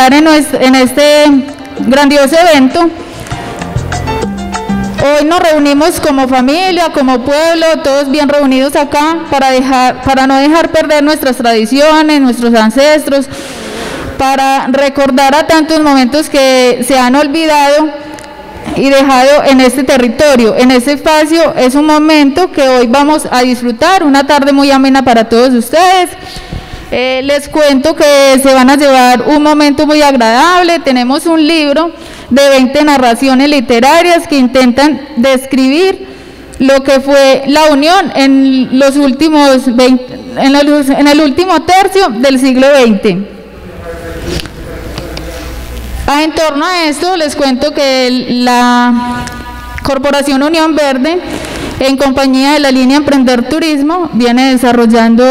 participar en este grandioso evento. Hoy nos reunimos como familia, como pueblo, todos bien reunidos acá para no dejar perder nuestras tradiciones, nuestros ancestros, para recordar a tantos momentos que se han olvidado y dejado en este territorio, en este espacio. Es un momento que hoy vamos a disfrutar, una tarde muy amena para todos ustedes. Les cuento que se van a llevar un momento muy agradable. Tenemos un libro de 20 narraciones literarias que intentan describir lo que fue la unión en el último tercio del siglo XX. En torno a esto les cuento que la Corporación Unión Verde, en compañía de la línea Emprender Turismo, viene desarrollando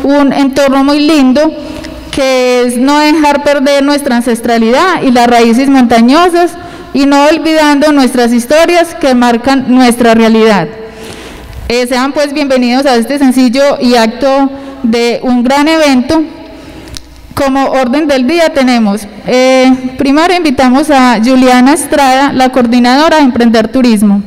un entorno muy lindo que es no dejar perder nuestra ancestralidad y las raíces montañosas y no olvidando nuestras historias que marcan nuestra realidad. Sean pues bienvenidos a este sencillo y acto de un gran evento. Como orden del día tenemos, primero invitamos a Juliana Estrada, la coordinadora de Emprender Turismo.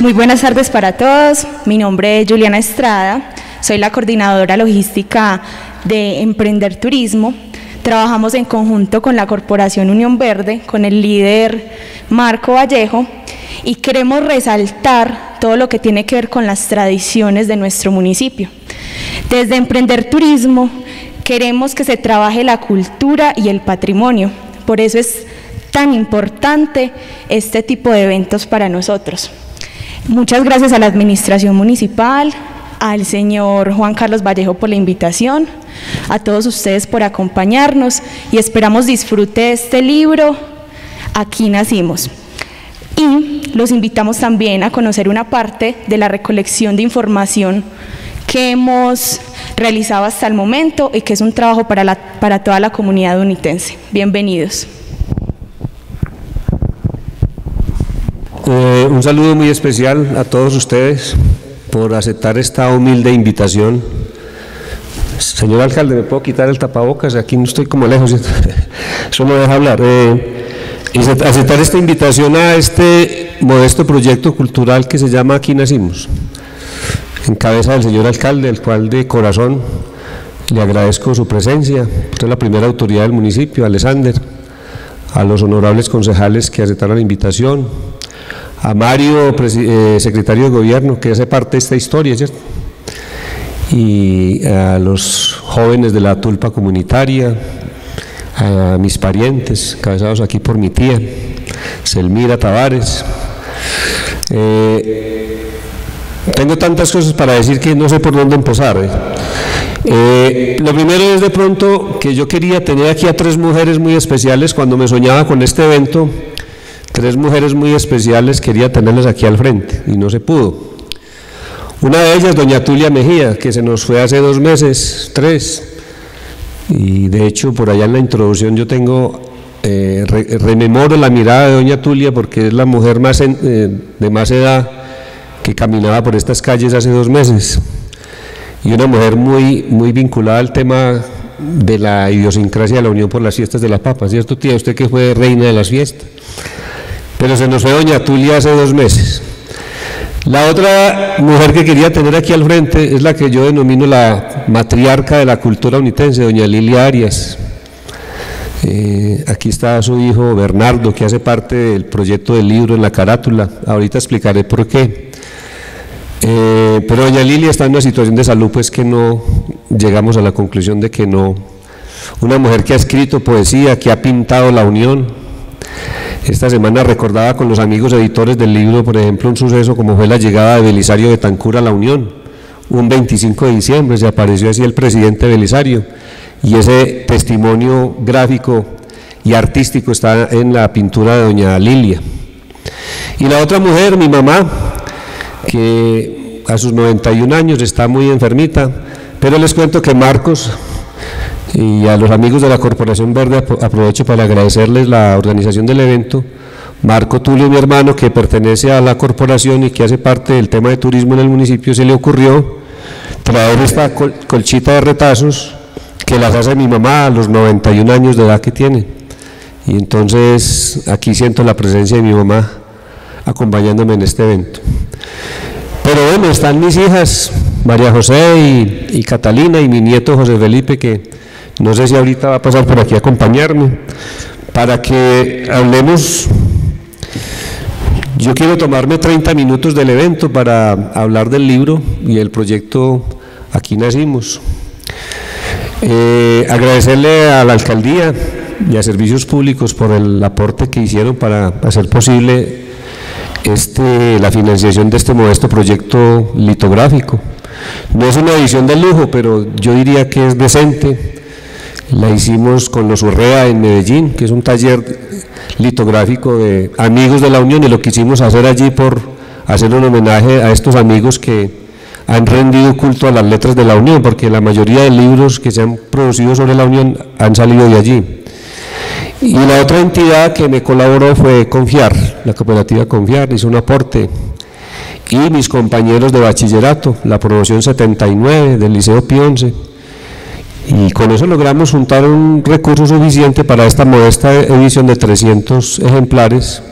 Muy buenas tardes para todos, mi nombre es Juliana Estrada, soy la coordinadora logística de Emprender Turismo. Trabajamos en conjunto con la Corporación Unión Verde, con el líder Marco Vallejo, y queremos resaltar todo lo que tiene que ver con las tradiciones de nuestro municipio. Desde Emprender Turismo queremos que se trabaje la cultura y el patrimonio, por eso es tan importante este tipo de eventos para nosotros. Muchas gracias a la administración municipal, al señor Juan Carlos Vallejo por la invitación, a todos ustedes por acompañarnos y esperamos disfrute de este libro, Aquí nacimos. Y los invitamos también a conocer una parte de la recolección de información que hemos realizado hasta el momento y que es un trabajo para toda la comunidad unitense. Bienvenidos. Un saludo muy especial a todos ustedes por aceptar esta humilde invitación. Señor alcalde, ¿me puedo quitar el tapabocas? Aquí no estoy como lejos, ¿cierto? Eso no deja hablar. Aceptar esta invitación a este modesto proyecto cultural que se llama Aquí Nacimos, en cabeza del señor alcalde, el cual de corazón le agradezco su presencia. Usted es la primera autoridad del municipio, Alexander, a los honorables concejales que aceptaron la invitación, a Mario, secretario de Gobierno, que hace parte de esta historia, ¿cierto? Y a los jóvenes de la tulpa comunitaria, a mis parientes, encabezados aquí por mi tía, Selmira Tavares. Tengo tantas cosas para decir que no sé por dónde empezar. Lo primero es de pronto que yo quería tener aquí a tres mujeres muy especiales cuando me soñaba con este evento. Tres mujeres muy especiales quería tenerlas aquí al frente y no se pudo. Una de ellas, doña Tulia Mejía, que se nos fue hace 2 meses, 3, y de hecho por allá en la introducción yo tengo, rememoro la mirada de doña Tulia porque es la mujer de más edad que caminaba por estas calles hace 2 meses, y una mujer muy vinculada al tema de la idiosincrasia de la Unión por las Fiestas de la Papa, ¿cierto, tía? Usted que fue reina de las fiestas. Pero se nos fue doña Tulia hace 2 meses. La otra mujer que quería tener aquí al frente es la que yo denomino la matriarca de la cultura unitense, doña Lilia Arias. Aquí está su hijo Bernardo, que hace parte del proyecto del libro en la carátula. Ahorita explicaré por qué. Pero doña Lilia está en una situación de salud pues que no llegamos a la conclusión de que no. Una mujer que ha escrito poesía, que ha pintado la Unión. Esta semana recordaba con los amigos editores del libro, por ejemplo, un suceso como fue la llegada de Belisario Betancur a la Unión. Un 25 de diciembre se apareció así el presidente Belisario, y ese testimonio gráfico y artístico está en la pintura de doña Lilia. Y la otra mujer, mi mamá, que a sus 91 años está muy enfermita, pero les cuento que Marcos y a los amigos de la Corporación Verde aprovecho para agradecerles la organización del evento, Marco Tulio, mi hermano, que pertenece a la corporación y que hace parte del tema de turismo en el municipio, se le ocurrió traer esta colchita de retazos que las hace mi mamá a los 91 años de edad que tiene. Y entonces aquí siento la presencia de mi mamá acompañándome en este evento. Pero bueno, están mis hijas, María José y Catalina, y mi nieto José Felipe, que no sé si ahorita va a pasar por aquí a acompañarme, para que hablemos. Yo quiero tomarme 30 minutos del evento para hablar del libro y el proyecto Aquí Nacimos. Agradecerle a la alcaldía y a Servicios Públicos por el aporte que hicieron para hacer posible la financiación de este modesto proyecto litográfico. No es una edición de lujo, pero yo diría que es decente. La hicimos con los Urrea en Medellín, que es un taller litográfico de amigos de la Unión, y lo quisimos hacer allí por hacer un homenaje a estos amigos que han rendido culto a las letras de la Unión, porque la mayoría de libros que se han producido sobre la Unión han salido de allí. Y la otra entidad que me colaboró fue Confiar, la cooperativa Confiar, hizo un aporte, y mis compañeros de bachillerato, la promoción 79 del Liceo Pío XI, y con eso logramos juntar un recurso suficiente para esta modesta edición de 300 ejemplares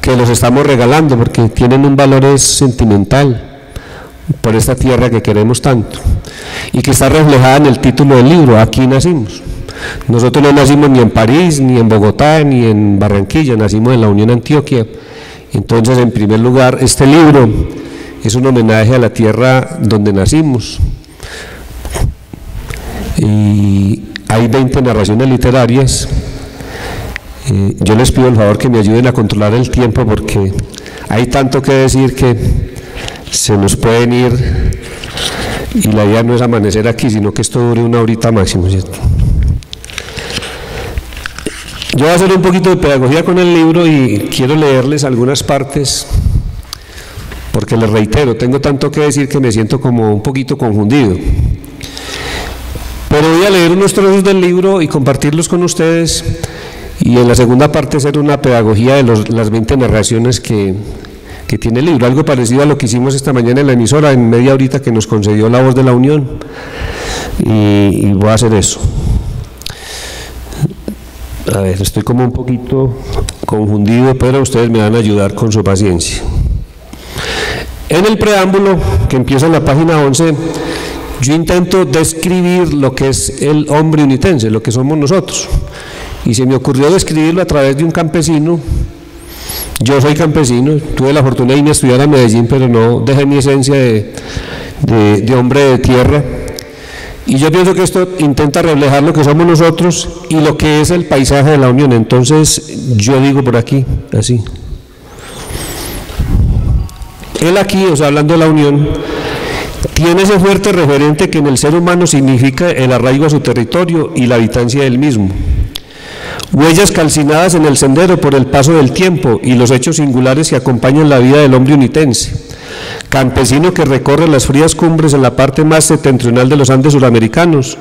que los estamos regalando porque tienen un valor sentimental por esta tierra que queremos tanto y que está reflejada en el título del libro, Aquí Nacimos. Nosotros no nacimos ni en París, ni en Bogotá, ni en Barranquilla, nacimos en la Unión Antioquia. Entonces, en primer lugar, este libro es un homenaje a la tierra donde nacimos. Y hay 20 narraciones literarias. Yo les pido el favor que me ayuden a controlar el tiempo porque hay tanto que decir que se nos pueden ir y la idea no es amanecer aquí, sino que esto dure una horita máximo, ¿cierto? Yo voy a hacer un poquito de pedagogía con el libro y quiero leerles algunas partes porque les reitero, tengo tanto que decir que me siento como un poquito confundido. Pero voy a leer unos trozos del libro y compartirlos con ustedes y en la segunda parte hacer una pedagogía de las 20 narraciones que tiene el libro, algo parecido a lo que hicimos esta mañana en la emisora, en media horita que nos concedió La Voz de la Unión, y voy a hacer eso. A ver, estoy como un poquito confundido, pero ustedes me van a ayudar con su paciencia. En el preámbulo, que empieza en la página 11, yo intento describir lo que es el hombre unitense, lo que somos nosotros, y se me ocurrió describirlo a través de un campesino. Yo soy campesino, tuve la fortuna de irme a estudiar a Medellín, pero no dejé mi esencia de hombre de tierra, y yo pienso que esto intenta reflejar lo que somos nosotros y lo que es el paisaje de la Unión. Entonces yo digo por aquí, así. Él aquí, o sea, hablando de la Unión, tiene ese fuerte referente que en el ser humano significa el arraigo a su territorio y la habitancia del mismo. Huellas calcinadas en el sendero por el paso del tiempo y los hechos singulares que acompañan la vida del hombre unitense. Campesino que recorre las frías cumbres en la parte más septentrional de los Andes suramericanos,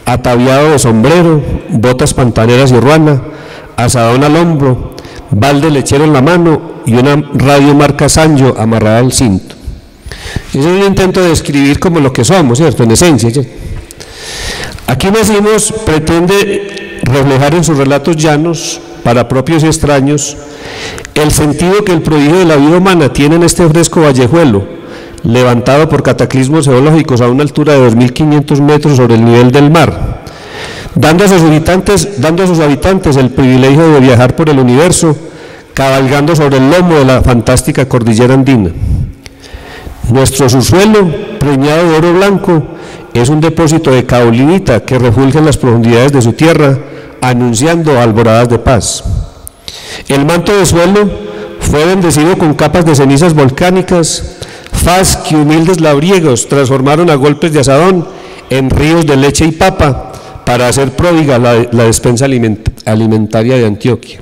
ataviado de sombrero, botas pantaneras y ruana, asadón al hombro, balde lechero en la mano y una radio marca Sanyo amarrada al cinto. Ese es un intento de describir como lo que somos, ¿cierto? En esencia, ¿cierto? Aquí Nacimos pretende reflejar en sus relatos llanos, para propios y extraños, el sentido que el prodigio de la vida humana tiene en este fresco vallejuelo, levantado por cataclismos geológicos a una altura de 2.500 metros sobre el nivel del mar, dando a sus habitantes el privilegio de viajar por el universo, cabalgando sobre el lomo de la fantástica cordillera andina. Nuestro subsuelo, preñado de oro blanco, es un depósito de caolinita que refulge en las profundidades de su tierra, anunciando alboradas de paz. El manto de suelo fue bendecido con capas de cenizas volcánicas, faz que humildes labriegos transformaron a golpes de asadón en ríos de leche y papa para hacer pródiga la despensa alimentaria de Antioquia.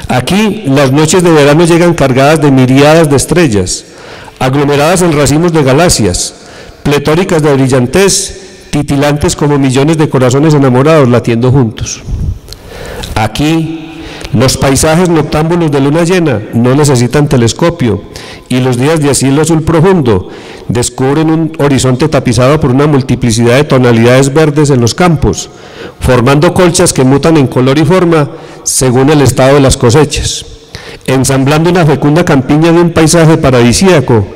Aquí las noches de verano llegan cargadas de miríadas de estrellas, aglomeradas en racimos de galaxias, pletóricas de brillantez, titilantes como millones de corazones enamorados latiendo juntos. Aquí Los paisajes noctámbulos de luna llena no necesitan telescopio y los días de cielo azul profundo descubren un horizonte tapizado por una multiplicidad de tonalidades verdes en los campos, formando colchas que mutan en color y forma según el estado de las cosechas, ensamblando una fecunda campiña de un paisaje paradisíaco,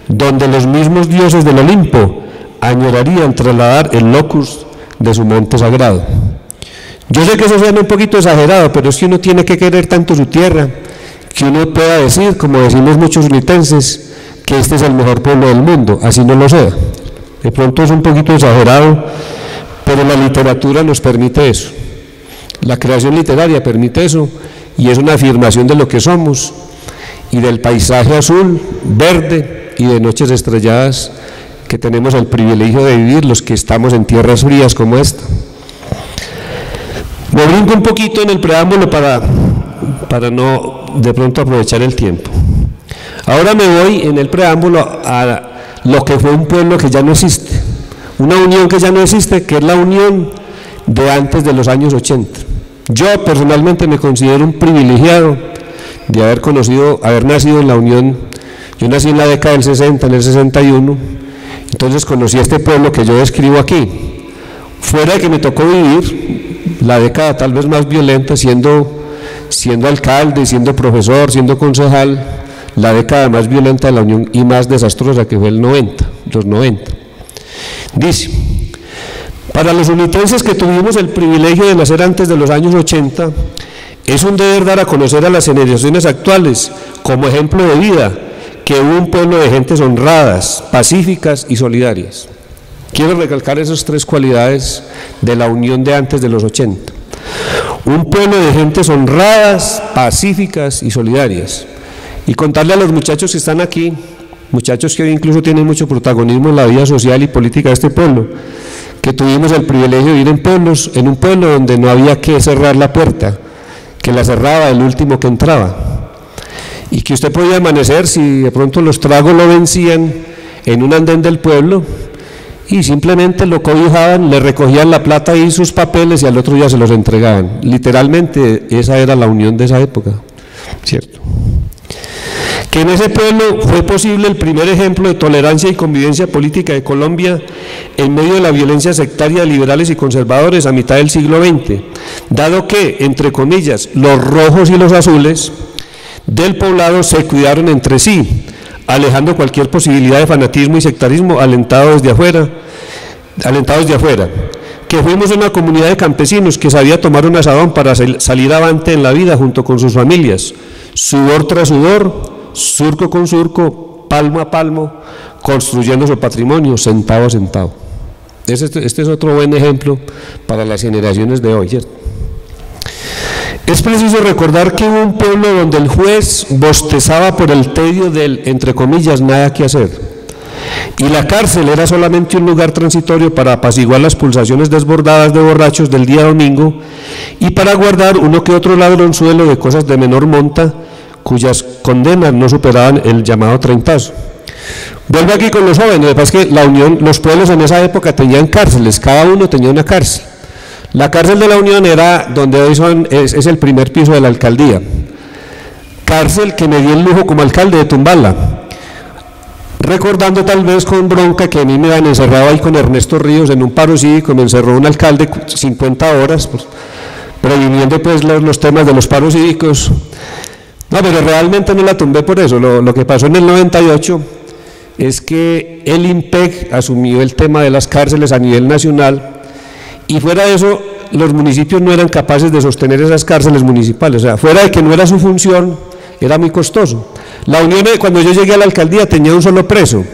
donde los mismos dioses del Olimpo añorarían trasladar el locus de su monte sagrado. Yo sé que eso suena un poquito exagerado, pero es que uno tiene que querer tanto su tierra, que uno pueda decir, como decimos muchos unitenses, que este es el mejor pueblo del mundo, así no lo sea. De pronto es un poquito exagerado, pero la literatura nos permite eso. La creación literaria permite eso, y es una afirmación de lo que somos, y del paisaje azul, verde, y de noches estrelladas que tenemos el privilegio de vivir los que estamos en tierras frías como esta. Me brinco un poquito en el preámbulo para no de pronto aprovechar el tiempo. Ahora me voy en el preámbulo a lo que fue un pueblo que ya no existe, una unión que ya no existe, que es la unión de antes de los años 80. Yo personalmente me considero un privilegiado de haber nacido en la unión. Yo nací en la década del 60, en el 61, entonces conocí a este pueblo que yo describo aquí. Fuera de que me tocó vivir la década tal vez más violenta, siendo alcalde, siendo profesor, siendo concejal, la década más violenta de la Unión y más desastrosa, que fue los 90. Dice: para los unitenses que tuvimos el privilegio de nacer antes de los años 80, es un deber dar a conocer a las generaciones actuales, como ejemplo de vida, que hubo un pueblo de gentes honradas, pacíficas y solidarias. Quiero recalcar esas tres cualidades de la unión de antes de los 80. Un pueblo de gentes honradas, pacíficas y solidarias. Y contarle a los muchachos que están aquí, muchachos que hoy incluso tienen mucho protagonismo en la vida social y política de este pueblo, que tuvimos el privilegio de vivir en un pueblo donde no había que cerrar la puerta, que la cerraba el último que entraba, y que usted podía amanecer si de pronto los tragos lo vencían en un andén del pueblo, y simplemente lo cobijaban, le recogían la plata y sus papeles y al otro día se los entregaban. Literalmente esa era la unión de esa época, ¿cierto? Que en ese pueblo fue posible el primer ejemplo de tolerancia y convivencia política de Colombia en medio de la violencia sectaria de liberales y conservadores a mitad del siglo XX, dado que, entre comillas, los rojos y los azules del poblado se cuidaron entre sí, alejando cualquier posibilidad de fanatismo y sectarismo alentados de afuera, que fuimos una comunidad de campesinos que sabía tomar un asadón para salir avante en la vida junto con sus familias, sudor tras sudor, surco con surco, palmo a palmo, construyendo su patrimonio, centavo a centavo. Este es otro buen ejemplo para las generaciones de hoy, ¿cierto? Es preciso recordar que hubo un pueblo donde el juez bostezaba por el tedio del, entre comillas, nada que hacer, y la cárcel era solamente un lugar transitorio para apaciguar las pulsaciones desbordadas de borrachos del día domingo y para guardar uno que otro ladronzuelo de cosas de menor monta cuyas condenas no superaban el llamado treintazo. Vuelvo aquí con los jóvenes. Lo que pasa es que la Unión, los pueblos en esa época tenían cárceles, cada uno tenía una cárcel. La cárcel de la Unión era donde hoy es el primer piso de la alcaldía, cárcel que me dio el lujo como alcalde de tumbarla, recordando tal vez con bronca que a mí me habían encerrado ahí con Ernesto Ríos en un paro cívico, me encerró un alcalde 50 horas, pues, previniendo pues los temas de los paros cívicos. No, pero realmente no la tumbé por eso. Lo que pasó en el 98 es que el IMPEC asumió el tema de las cárceles a nivel nacional, y fuera de eso los municipios no eran capaces de sostener esas cárceles municipales. O sea, fuera de que no era su función, era muy costoso. La Unión, cuando yo llegué a la alcaldía, tenía un solo preso,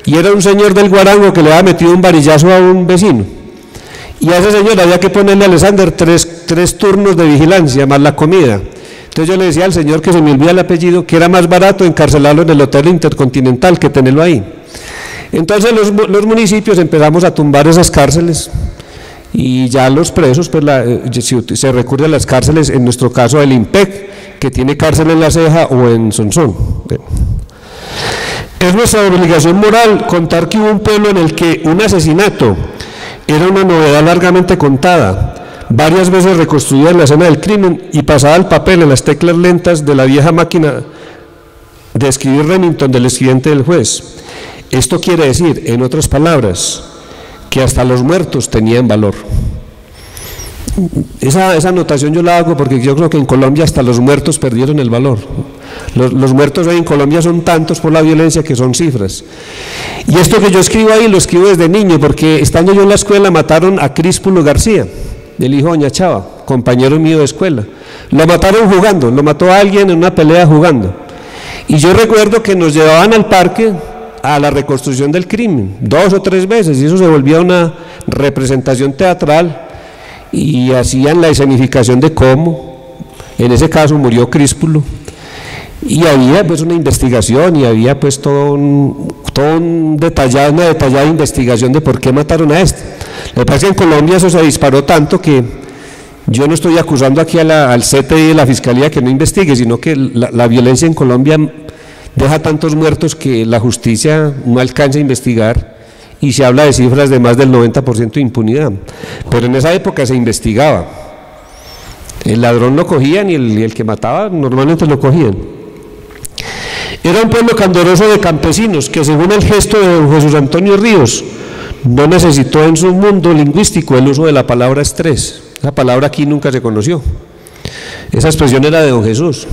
y era un señor del Guarango que le había metido un varillazo a un vecino, y a ese señor había que ponerle a Alexander tres turnos de vigilancia más la comida. Entonces yo le decía al señor, que se me olvida el apellido, que era más barato encarcelarlo en el Hotel Intercontinental que tenerlo ahí. Entonces los municipios empezamos a tumbar esas cárceles, y ya los presos, pues se recurre a las cárceles, en nuestro caso el IMPEC, que tiene cárcel en La Ceja o en Sonsón. Es nuestra obligación moral contar que hubo un pueblo en el que un asesinato era una novedad largamente contada, varias veces reconstruida en la escena del crimen y pasada al papel en las teclas lentas de la vieja máquina de escribir Remington del escribiente del juez. Esto quiere decir, en otras palabras, que hasta los muertos tenían valor. Esa anotación yo la hago porque yo creo que en Colombia hasta los muertos perdieron el valor. Los muertos hoy en Colombia son tantos por la violencia que son cifras. Y esto que yo escribo ahí lo escribo desde niño, porque estando yo en la escuela mataron a Críspulo García, el hijo de doña Chava, compañero mío de escuela. Lo mataron jugando, lo mató a alguien en una pelea jugando. Y yo recuerdo que nos llevaban al parque a la reconstrucción del crimen, 2 o 3 veces, y eso se volvía una representación teatral, y hacían la escenificación de cómo, en ese caso murió Críspulo, y había pues una investigación, y había pues una detallada investigación de por qué mataron a este. Lo que pasa es que en Colombia eso se disparó tanto que yo no estoy acusando aquí al CTI de la Fiscalía que no investigue, sino que la violencia en Colombia deja tantos muertos que la justicia no alcanza a investigar, y se habla de cifras de más del 90% de impunidad. Pero en esa época se investigaba. El ladrón lo cogían y el que mataba normalmente lo cogían. Era un pueblo candoroso de campesinos que, según el gesto de don Jesús Antonio Ríos, no necesitó en su mundo lingüístico el uso de la palabra estrés. Esa palabra aquí nunca se conoció. Esa expresión era de don Jesús.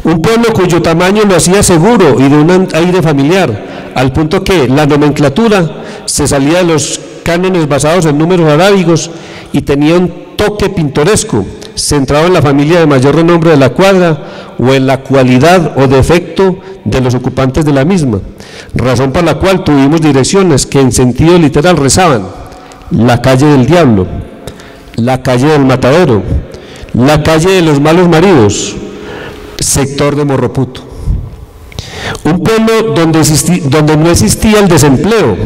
Un pueblo cuyo tamaño lo hacía seguro y de un aire familiar, al punto que la nomenclatura se salía de los cánones basados en números arábigos y tenía un toque pintoresco, centrado en la familia de mayor renombre de la cuadra o en la cualidad o defecto de los ocupantes de la misma, razón por la cual tuvimos direcciones que en sentido literal rezaban: la calle del diablo, la calle del matadero, la calle de los malos maridos, sector de Morroputo. Un pueblo donde no existía el desempleo.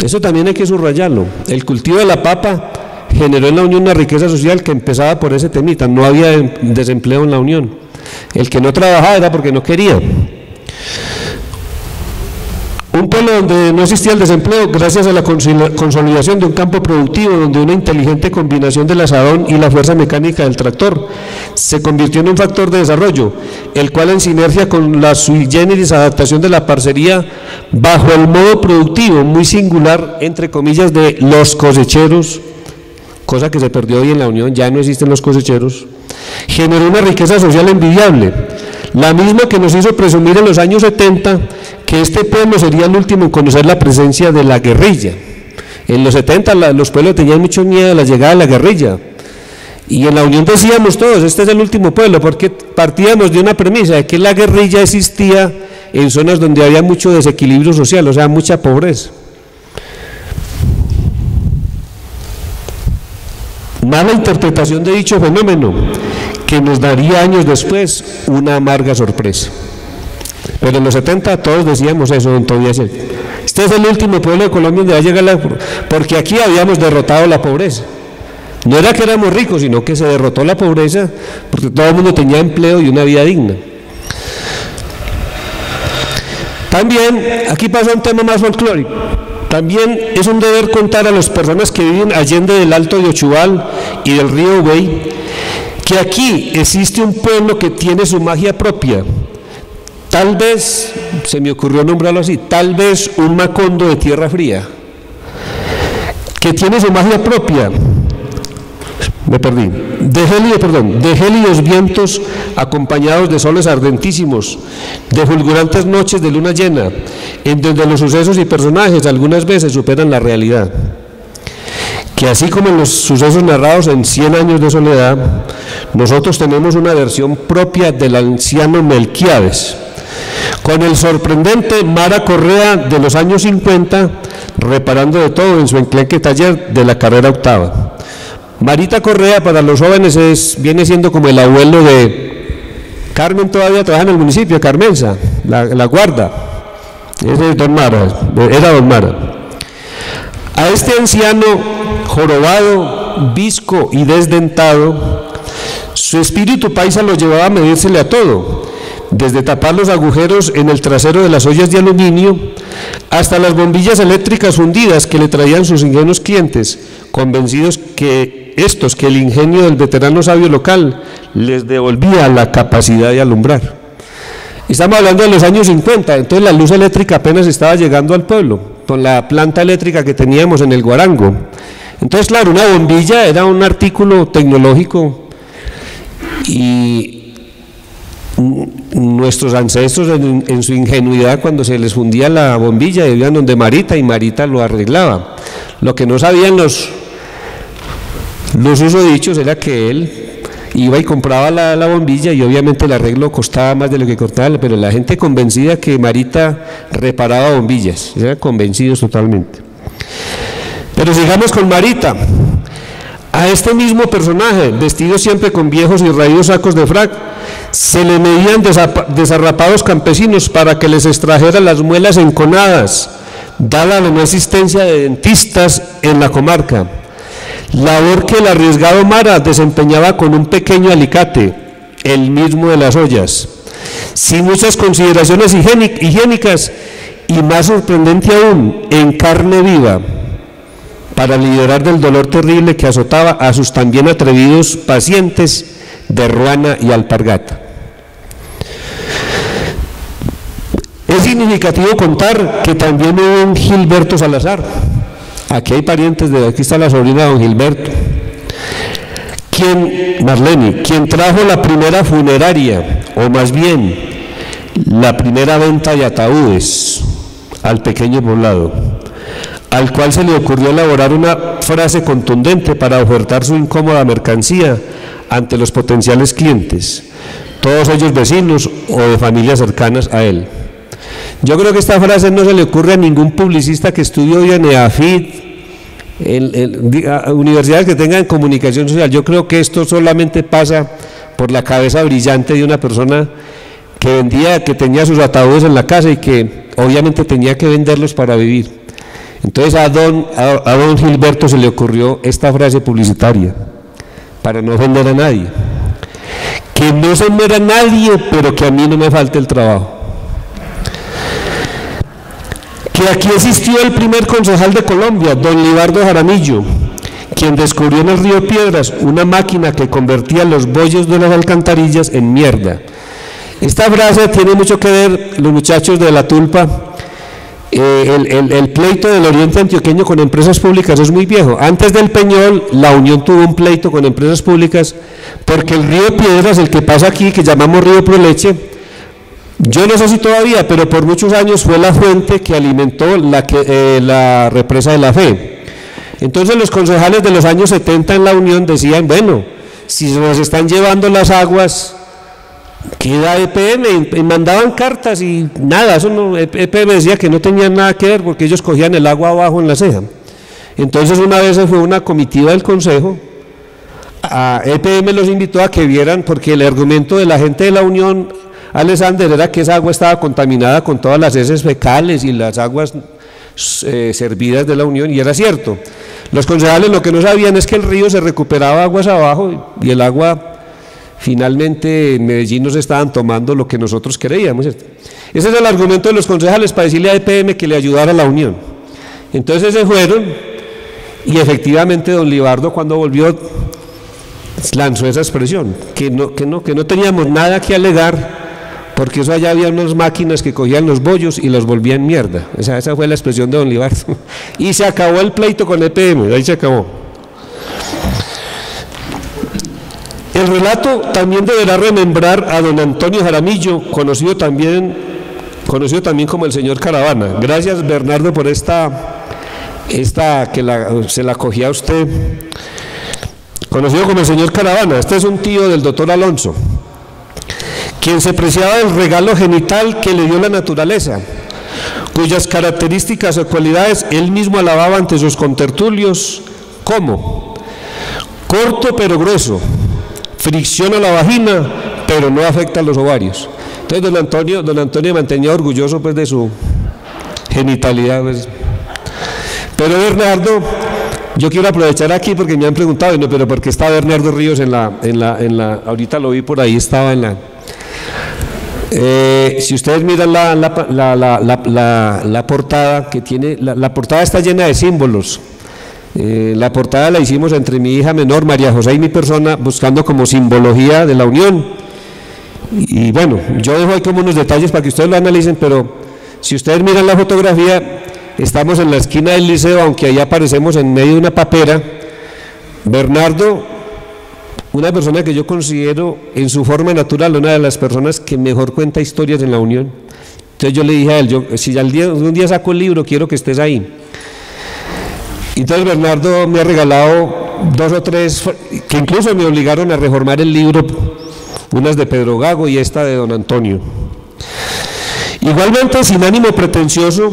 Eso también hay que subrayarlo. El cultivo de la papa generó en la Unión una riqueza social que empezaba por ese temita. No había desempleo en la Unión. El que no trabajaba era porque no quería. Un pueblo donde no existía el desempleo gracias a la consolidación de un campo productivo donde una inteligente combinación del asadón y la fuerza mecánica del tractor se convirtió en un factor de desarrollo, el cual, en sinergia con la sui generis adaptación de la parcería bajo el modo productivo muy singular, entre comillas, de los cosecheros, cosa que se perdió hoy en la Unión, ya no existen los cosecheros, generó una riqueza social envidiable, la misma que nos hizo presumir en los años 70 que este pueblo sería el último en conocer la presencia de la guerrilla. En los 70 los pueblos tenían mucho miedo de la llegada de la guerrilla, y en la Unión decíamos todos, este es el último pueblo, porque partíamos de una premisa de que la guerrilla existía en zonas donde había mucho desequilibrio social, o sea, mucha pobreza. Mala interpretación de dicho fenómeno que nos daría años después una amarga sorpresa. Pero en los 70 todos decíamos eso, don Tobias. Este es el último pueblo de Colombia donde va a llegar porque aquí habíamos derrotado la pobreza. No era que éramos ricos, sino que se derrotó la pobreza porque todo el mundo tenía empleo y una vida digna. También, aquí pasa un tema más folclórico. También es un deber contar a las personas que viven allende del Alto de Ochubal y del río Uguey que aquí existe un pueblo que tiene su magia propia. Tal vez, se me ocurrió nombrarlo así, tal vez un Macondo de tierra fría, que tiene su magia propia. Me perdí. De gélidos vientos acompañados de soles ardentísimos, de fulgurantes noches de luna llena, en donde los sucesos y personajes algunas veces superan la realidad. Que así como en los sucesos narrados en 100 años de soledad, nosotros tenemos una versión propia del anciano Melquiades, con el sorprendente Mara Correa de los años 50, reparando de todo en su enclenque taller de la carrera octava. Marita Correa para los jóvenes viene siendo como el abuelo de Carmen, todavía trabaja en el municipio, Carmenza, la guarda. Ese es don Mara, era don Mara. A este anciano jorobado, visco y desdentado, su espíritu paisa lo llevaba a medírsele a todo, desde tapar los agujeros en el trasero de las ollas de aluminio hasta las bombillas eléctricas fundidas que le traían sus ingenuos clientes, convencidos que que el ingenio del veterano sabio local les devolvía la capacidad de alumbrar. Estamos hablando de los años 50, entonces la luz eléctrica apenas estaba llegando al pueblo, con la planta eléctrica que teníamos en el Guarango. Entonces, claro, una bombilla era un artículo tecnológico y nuestros ancestros en su ingenuidad, cuando se les fundía la bombilla, iban donde Marita y Marita lo arreglaba. Lo que no sabían los usodichos era que él iba y compraba la bombilla y obviamente el arreglo costaba más de lo que costaba, pero la gente convencida que Marita reparaba bombillas, eran convencidos totalmente. Pero sigamos con Marita. A este mismo personaje, vestido siempre con viejos y raídos sacos de frac, se le medían desarrapados campesinos para que les extrajeran las muelas enconadas, dada la no existencia de dentistas en la comarca, labor que el arriesgado Mara desempeñaba con un pequeño alicate, el mismo de las ollas, sin muchas consideraciones higiénicas y, más sorprendente aún, en carne viva, para liberar del dolor terrible que azotaba a sus también atrevidos pacientes de ruana y alpargata. Es significativo contar que también hubo un Gilberto Salazar. Aquí hay parientes aquí está la sobrina de don Gilberto, Marlene, quien trajo la primera funeraria, o más bien la primera venta de ataúdes al pequeño poblado, al cual se le ocurrió elaborar una frase contundente para ofertar su incómoda mercancía ante los potenciales clientes, todos ellos vecinos o de familias cercanas a él. Yo creo que esta frase no se le ocurre a ningún publicista que estudie hoy en EAFIT, universidades que tengan comunicación social. Yo creo que esto solamente pasa por la cabeza brillante de una persona que tenía sus ataúdes en la casa y que obviamente tenía que venderlos para vivir. Entonces a don Gilberto se le ocurrió esta frase publicitaria, para no ofender a nadie: que no se muera nadie, pero que a mí no me falte el trabajo. Que aquí existió el primer concejal de Colombia, don Libardo Jaramillo, quien descubrió en el río Piedras una máquina que convertía los bollos de las alcantarillas en mierda. Esta frase tiene mucho que ver, los muchachos de la Tulpa. El pleito del oriente antioqueño con empresas públicas es muy viejo. Antes del Peñol, la Unión tuvo un pleito con empresas públicas porque el río Piedras, el que pasa aquí, que llamamos río Proleche, yo no sé si todavía, pero por muchos años fue la fuente que alimentó la represa de la Fe. Entonces los concejales de los años 70 en la Unión decían, bueno, si se nos están llevando las aguas, queda EPM, y mandaban cartas y nada, eso no, EPM decía que no tenían nada que ver porque ellos cogían el agua abajo en la ceja. Entonces una vez se fue una comitiva del consejo, a EPM los invitó a que vieran, porque el argumento de la gente de la Unión, Alexander, era que esa agua estaba contaminada con todas las heces fecales y las aguas servidas de la Unión, y era cierto. Los concejales lo que no sabían es que el río se recuperaba aguas abajo y el agua, finalmente en Medellín nos estaban tomando lo que nosotros creíamos, ¿cierto? Ese es el argumento de los concejales para decirle a EPM que le ayudara a la Unión. Entonces se fueron y efectivamente don Libardo, cuando volvió, lanzó esa expresión, que no teníamos nada que alegar, porque eso allá había unas máquinas que cogían los bollos y los volvían mierda. Esa fue la expresión de don Libardo. Y se acabó el pleito con EPM, ahí se acabó. El relato también deberá remembrar a don Antonio Jaramillo, conocido también como el señor Caravana. Gracias, Bernardo, por esta que se la cogía a usted. Conocido como el señor Caravana. Este es un tío del doctor Alonso, quien se preciaba del regalo genital que le dio la naturaleza, cuyas características o cualidades él mismo alababa ante sus contertulios como corto pero grueso, fricciona la vagina pero no afecta a los ovarios. Entonces don Antonio mantenía orgulloso pues de su genitalidad, pues. Pero Bernardo, yo quiero aprovechar aquí porque me han preguntado, no, pero ¿por qué está Bernardo Ríos ahorita lo vi por ahí, estaba en la... si ustedes miran la portada que tiene, la portada está llena de símbolos. La portada la hicimos entre mi hija menor, María José, y mi persona, buscando como simbología de la unión. Y bueno, yo dejo ahí como unos detalles para que ustedes lo analicen, pero si ustedes miran la fotografía, estamos en la esquina del liceo, aunque ahí aparecemos en medio de una papera. Bernardo, una persona que yo considero en su forma natural una de las personas que mejor cuenta historias en la unión. Entonces yo le dije a él, si un día saco el libro, quiero que estés ahí. Entonces Bernardo me ha regalado 2 o 3, que incluso me obligaron a reformar el libro, unas de Pedro Gago y esta de don Antonio. Igualmente, sin ánimo pretencioso,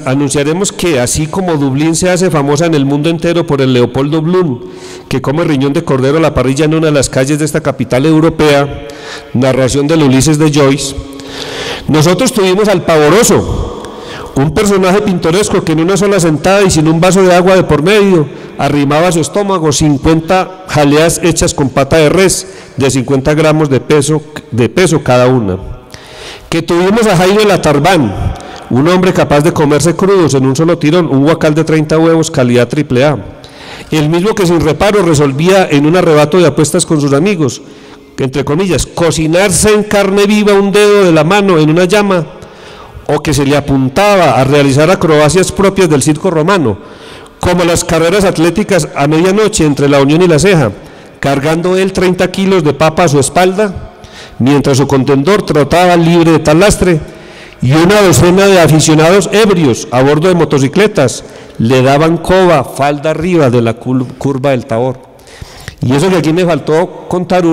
anunciaremos que así como Dublín se hace famosa en el mundo entero por el Leopoldo Bloom, que come riñón de cordero a la parrilla en una de las calles de esta capital europea, narración del Ulises de Joyce, nosotros tuvimos al Pavoroso, un personaje pintoresco que en una sola sentada y sin un vaso de agua de por medio, arrimaba a su estómago 50 jaleas hechas con pata de res de 50 gramos de peso cada una. Que tuvimos a Jairo el Atarbán, un hombre capaz de comerse crudos en un solo tirón un guacal de 30 huevos calidad AAA, el mismo que sin reparo resolvía en un arrebato de apuestas con sus amigos, que entre comillas, cocinarse en carne viva un dedo de la mano en una llama, o que se le apuntaba a realizar acrobacias propias del circo romano, como las carreras atléticas a medianoche entre la Unión y la Ceja, cargando él 30 kilos de papa a su espalda, mientras su contendor trotaba libre de tal lastre, y una docena de aficionados ebrios a bordo de motocicletas le daban coba falda arriba de la curva del Tabor. Y eso que aquí me faltó contar de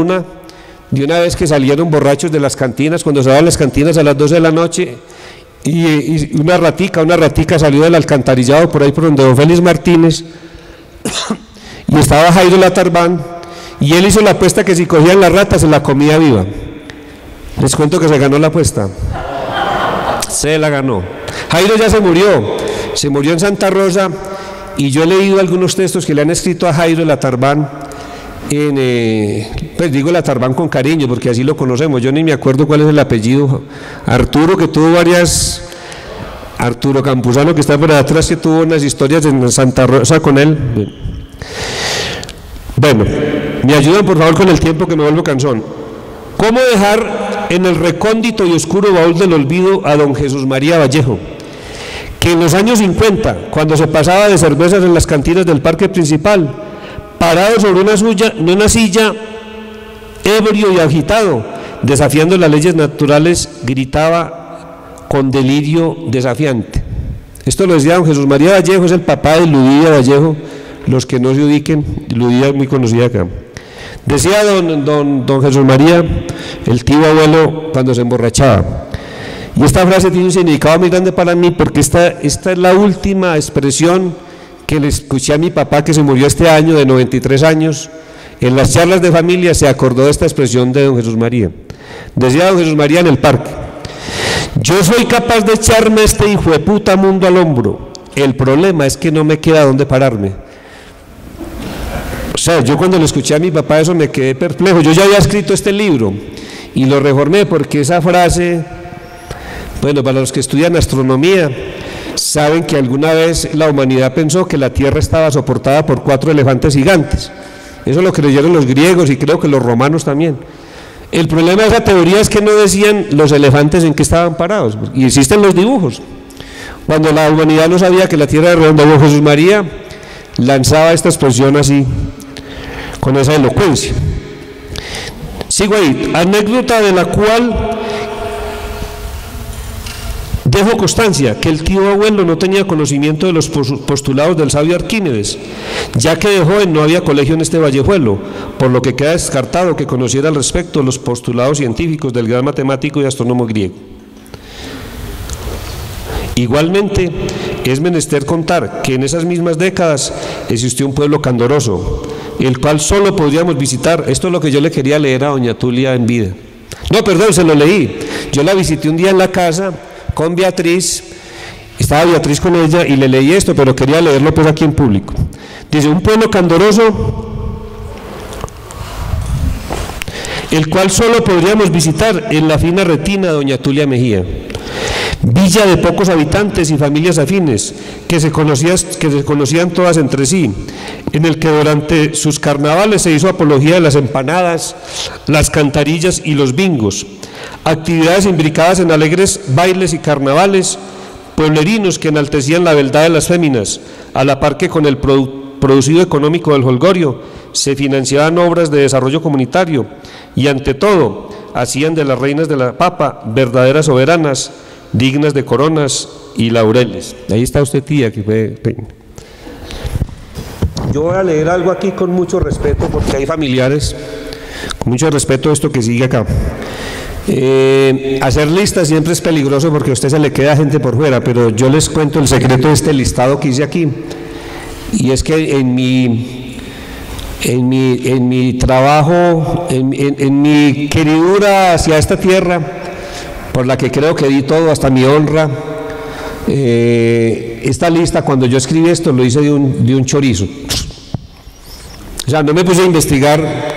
una vez que salieron borrachos de las cantinas, cuando se daban las cantinas a las 12 de la noche, y una ratica salió del alcantarillado por ahí por donde don Félix Martínez, y estaba Jairo el Atarbán, y él hizo la apuesta que si cogían la rata se la comía viva. Les cuento que se ganó la apuesta. Se la ganó. Jairo ya se murió en Santa Rosa, y yo he leído algunos textos que le han escrito a Jairo el Atarbán, pues digo el Atarbán con cariño porque así lo conocemos, yo ni me acuerdo cuál es el apellido. Arturo, que tuvo varias, Arturo Campuzano, que está por atrás, que tuvo unas historias en Santa Rosa con él. Bueno, me ayudan por favor con el tiempo que me vuelvo cansón. ¿Cómo dejar en el recóndito y oscuro baúl del olvido a don Jesús María Vallejo, que en los años 50, cuando se pasaba de cervezas en las cantinas del parque principal, parado sobre una silla, ebrio y agitado, desafiando las leyes naturales, gritaba con delirio desafiante? Esto lo decía don Jesús María Vallejo, es el papá de Ludía Vallejo, los que no se ubiquen, Ludía es muy conocida acá. Decía don Jesús María, el tío abuelo, cuando se emborrachaba. Y esta frase tiene un significado muy grande para mí, porque esta es la última expresión que le escuché a mi papá, que se murió este año de 93 años, en las charlas de familia se acordó de esta expresión de don Jesús María. Decía don Jesús María en el parque: yo soy capaz de echarme este hijo de puta mundo al hombro, el problema es que no me queda dónde pararme. O sea, yo cuando le escuché a mi papá eso me quedé perplejo. Yo ya había escrito este libro y lo reformé porque esa frase, bueno, para los que estudian astronomía, saben que alguna vez la humanidad pensó que la Tierra estaba soportada por 4 elefantes gigantes. Eso lo creyeron los griegos y creo que los romanos también. El problema de esa teoría es que no decían los elefantes en qué estaban parados, y existen los dibujos. Cuando la humanidad no sabía que la Tierra era redonda, don Jesús María lanzaba esta expresión así, con esa elocuencia. Sigo ahí, anécdota de la cual dejo constancia que el tío abuelo no tenía conocimiento de los postulados del sabio Arquímedes, ya que de joven no había colegio en este vallejuelo, por lo que queda descartado que conociera al respecto los postulados científicos del gran matemático y astrónomo griego. Igualmente, es menester contar que en esas mismas décadas existió un pueblo candoroso, el cual solo podríamos visitar. Esto es lo que yo le quería leer a doña Tulia en vida. No, perdón, se lo leí. Yo la visité un día en la casa con Beatriz, estaba Beatriz con ella y le leí esto, pero quería leerlo pues aquí en público. Dice: un pueblo candoroso, el cual solo podríamos visitar en la fina retina de doña Tulia Mejía. Villa de pocos habitantes y familias afines, que se conocían todas entre sí, en el que durante sus carnavales se hizo apología de las empanadas, las cantarillas y los bingos, actividades imbricadas en alegres bailes y carnavales, pueblerinos que enaltecían la beldad de las féminas, a la par que con el producido económico del jolgorio se financiaban obras de desarrollo comunitario y ante todo hacían de las reinas de la papa verdaderas soberanas, dignas de coronas y laureles. Ahí está usted, tía, que fue... Yo voy a leer algo aquí con mucho respeto porque hay familiares, con mucho respeto a esto que sigue acá. Hacer listas siempre es peligroso porque a usted se le queda gente por fuera, pero yo les cuento el secreto de este listado que hice aquí, y es que en mi trabajo, en mi queridura hacia esta tierra, por la que creo que di todo, hasta mi honra, esta lista, cuando yo escribí esto, lo hice de un chorizo. O sea, no me puse a investigar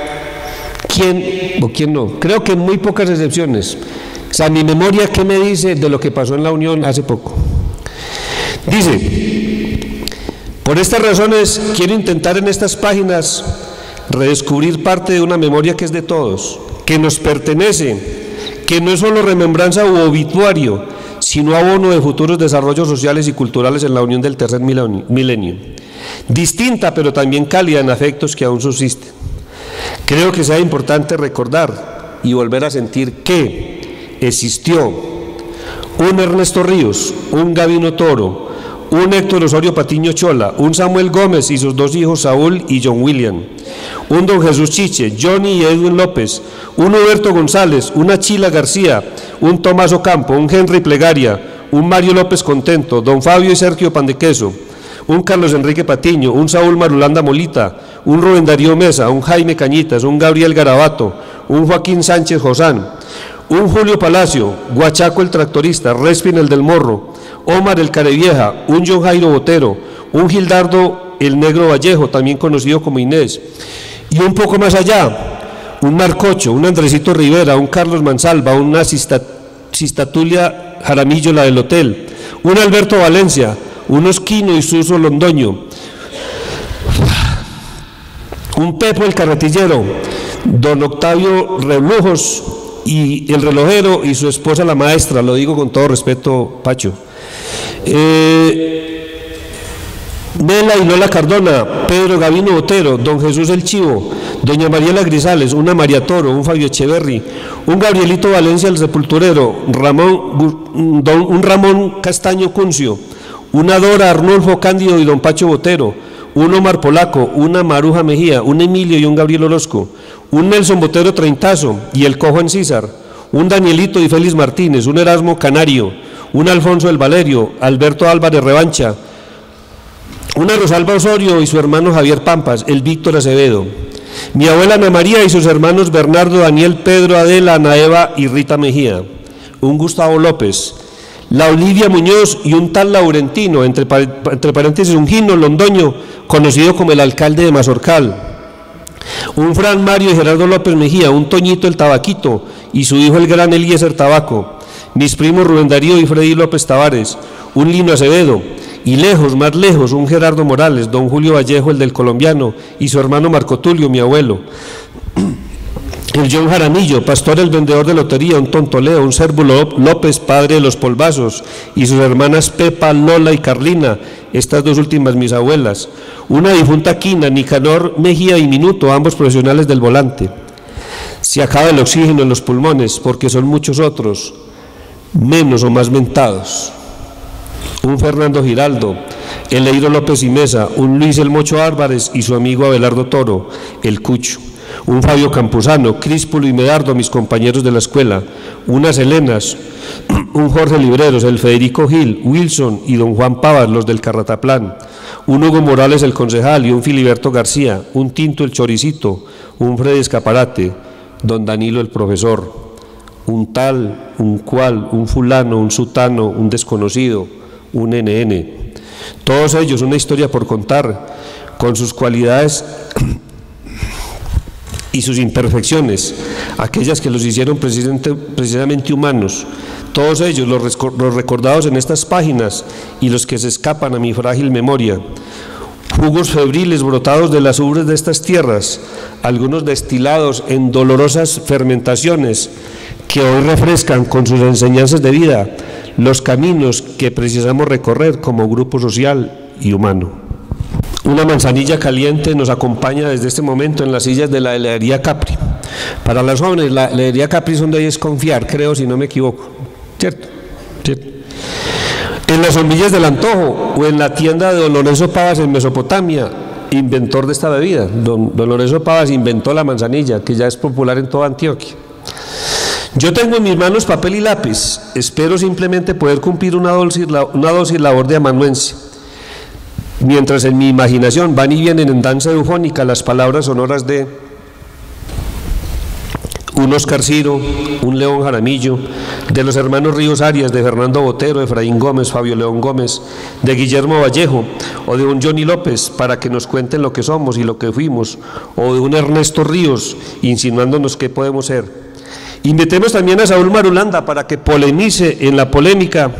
quién o quién no. Creo que en muy pocas excepciones. O sea, mi memoria, ¿qué me dice de lo que pasó en la Unión hace poco? Dice: por estas razones quiero intentar en estas páginas redescubrir parte de una memoria que es de todos, que nos pertenece, que no es solo remembranza u obituario, sino abono de futuros desarrollos sociales y culturales en la Unión del tercer milenio, distinta pero también cálida en afectos que aún subsisten. Creo que sea importante recordar y volver a sentir que existió un Ernesto Ríos, un Gabino Toro, un Héctor Osorio Patiño Chola, un Samuel Gómez y sus dos hijos Saúl y John William, un Don Jesús Chiche, Johnny y Edwin López, un Huberto González, una Chila García, un Tomás Ocampo, un Henry Plegaria, un Mario López Contento, Don Fabio y Sergio Pandequeso, un Carlos Enrique Patiño, un Saúl Marulanda Molita, un Rubén Darío Mesa, un Jaime Cañitas, un Gabriel Garabato, un Joaquín Sánchez Josán, un Julio Palacio, Guachaco el Tractorista, Respin el del Morro, Omar el Carevieja, un John Jairo Botero, un Gildardo el Negro Vallejo, también conocido como Inés, y un poco más allá, un Marcocho, un Andresito Rivera, un Carlos Mansalva, una Sistatulia Jaramillo, la del Hotel, un Alberto Valencia, un Osquino y Suso Londoño, un Pepo el Carretillero, Don Octavio Reblujos y el relojero y su esposa la maestra, lo digo con todo respeto, Pacho, Nela y Lola Cardona, Pedro Gabino Botero, Don Jesús el Chivo, Doña Mariela Grisales, una María Toro, un Fabio Echeverri, un Gabrielito Valencia el Sepulturero, un Ramón Castaño Cuncio, una Dora Arnulfo Cándido y Don Pacho Botero, un Omar Polaco, una Maruja Mejía, un Emilio y un Gabriel Orozco, un Nelson Botero Treintazo y el Cojo en Císar, un Danielito y Félix Martínez, un Erasmo Canario, un Alfonso el Valerio, Alberto Álvarez Revancha, una Rosalba Osorio y su hermano Javier Pampas, el Víctor Acevedo, mi abuela Ana María y sus hermanos Bernardo, Daniel, Pedro, Adela, Ana Eva y Rita Mejía, un Gustavo López, la Olivia Muñoz y un tal Laurentino, entre paréntesis un Gino Londoño, conocido como el alcalde de Mazorcal, un Fran Mario y Gerardo López Mejía, un Toñito el Tabaquito y su hijo el gran Eliezer Tabaco, mis primos Rubén Darío y Freddy López Tavares, un Lino Acevedo, y lejos, más lejos, un Gerardo Morales, don Julio Vallejo, el del Colombiano, y su hermano Marco Tulio, mi abuelo, el John Jaramillo, pastor el vendedor de lotería, un Tontoleo, un Cérvulo López, padre de los polvazos, y sus hermanas Pepa, Lola y Carlina, estas dos últimas mis abuelas, una difunta Quina, Nicanor Mejía y Minuto, ambos profesionales del volante. Se acaba el oxígeno en los pulmones, porque son muchos otros, menos o más mentados. Un Fernando Giraldo, el Eiro López y Mesa, un Luis el Mocho Álvarez y su amigo Abelardo Toro, el Cucho, un Fabio Campuzano, Críspulo y Medardo, mis compañeros de la escuela, unas Helenas, un Jorge Libreros, el Federico Gil, Wilson y don Juan Pavas, los del Carrataplán, un Hugo Morales el concejal y un Filiberto García, un Tinto el Choricito, un Freddy Escaparate, don Danilo el profesor, un tal, un cual, un fulano, un sutano, un desconocido, un NN, todos ellos una historia por contar, con sus cualidades y sus imperfecciones, aquellas que los hicieron precisamente humanos, todos ellos, los recordados en estas páginas y los que se escapan a mi frágil memoria, jugos febriles brotados de las ubres de estas tierras, algunos destilados en dolorosas fermentaciones que hoy refrescan con sus enseñanzas de vida los caminos que precisamos recorrer como grupo social y humano. Una manzanilla caliente nos acompaña desde este momento en las sillas de la heladería Capri. Para las jóvenes, la heladería Capri es donde es confiar, creo, si no me equivoco. ¿Cierto? ¿Cierto? En las hornillas del antojo o en la tienda de Don Lorenzo Pavas en Mesopotamia, inventor de esta bebida. Don Lorenzo Pavas inventó la manzanilla, que ya es popular en toda Antioquia. Yo tengo en mis manos papel y lápiz, espero simplemente poder cumplir una dócil labor de amanuense, mientras en mi imaginación van y vienen en danza eufónica las palabras sonoras de un Oscar Ciro, un León Jaramillo, de los hermanos Ríos Arias, de Fernando Botero, Efraín Gómez, Fabio León Gómez, de Guillermo Vallejo, o de un Johnny López, para que nos cuenten lo que somos y lo que fuimos, o de un Ernesto Ríos, insinuándonos qué podemos ser. Invitemos también a Saúl Marulanda para que polemice en la polémica,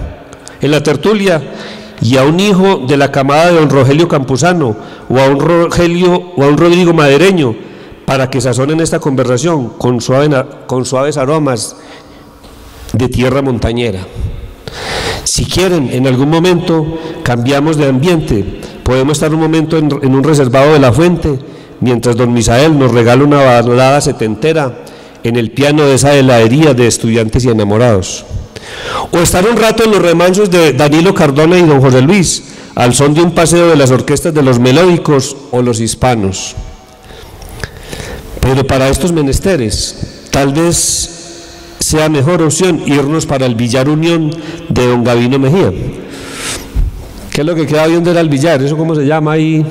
en la tertulia, y a un hijo de la camada de don Rogelio Campuzano, o a un Rodrigo Madereño, para que sazonen esta conversación con suaves aromas de tierra montañera. Si quieren, en algún momento cambiamos de ambiente, podemos estar un momento en un reservado de la fuente, mientras don Misael nos regala una balada setentera en el piano de esa heladería de estudiantes y enamorados. O estar un rato en los remansos de Danilo Cardona y don José Luis, al son de un paseo de las orquestas de los melódicos o los hispanos. Pero para estos menesteres, tal vez sea mejor opción irnos para el Billar Unión de don Gavino Mejía. ¿Qué es lo que queda bien de ir al billar? ¿Eso cómo se llama ahí?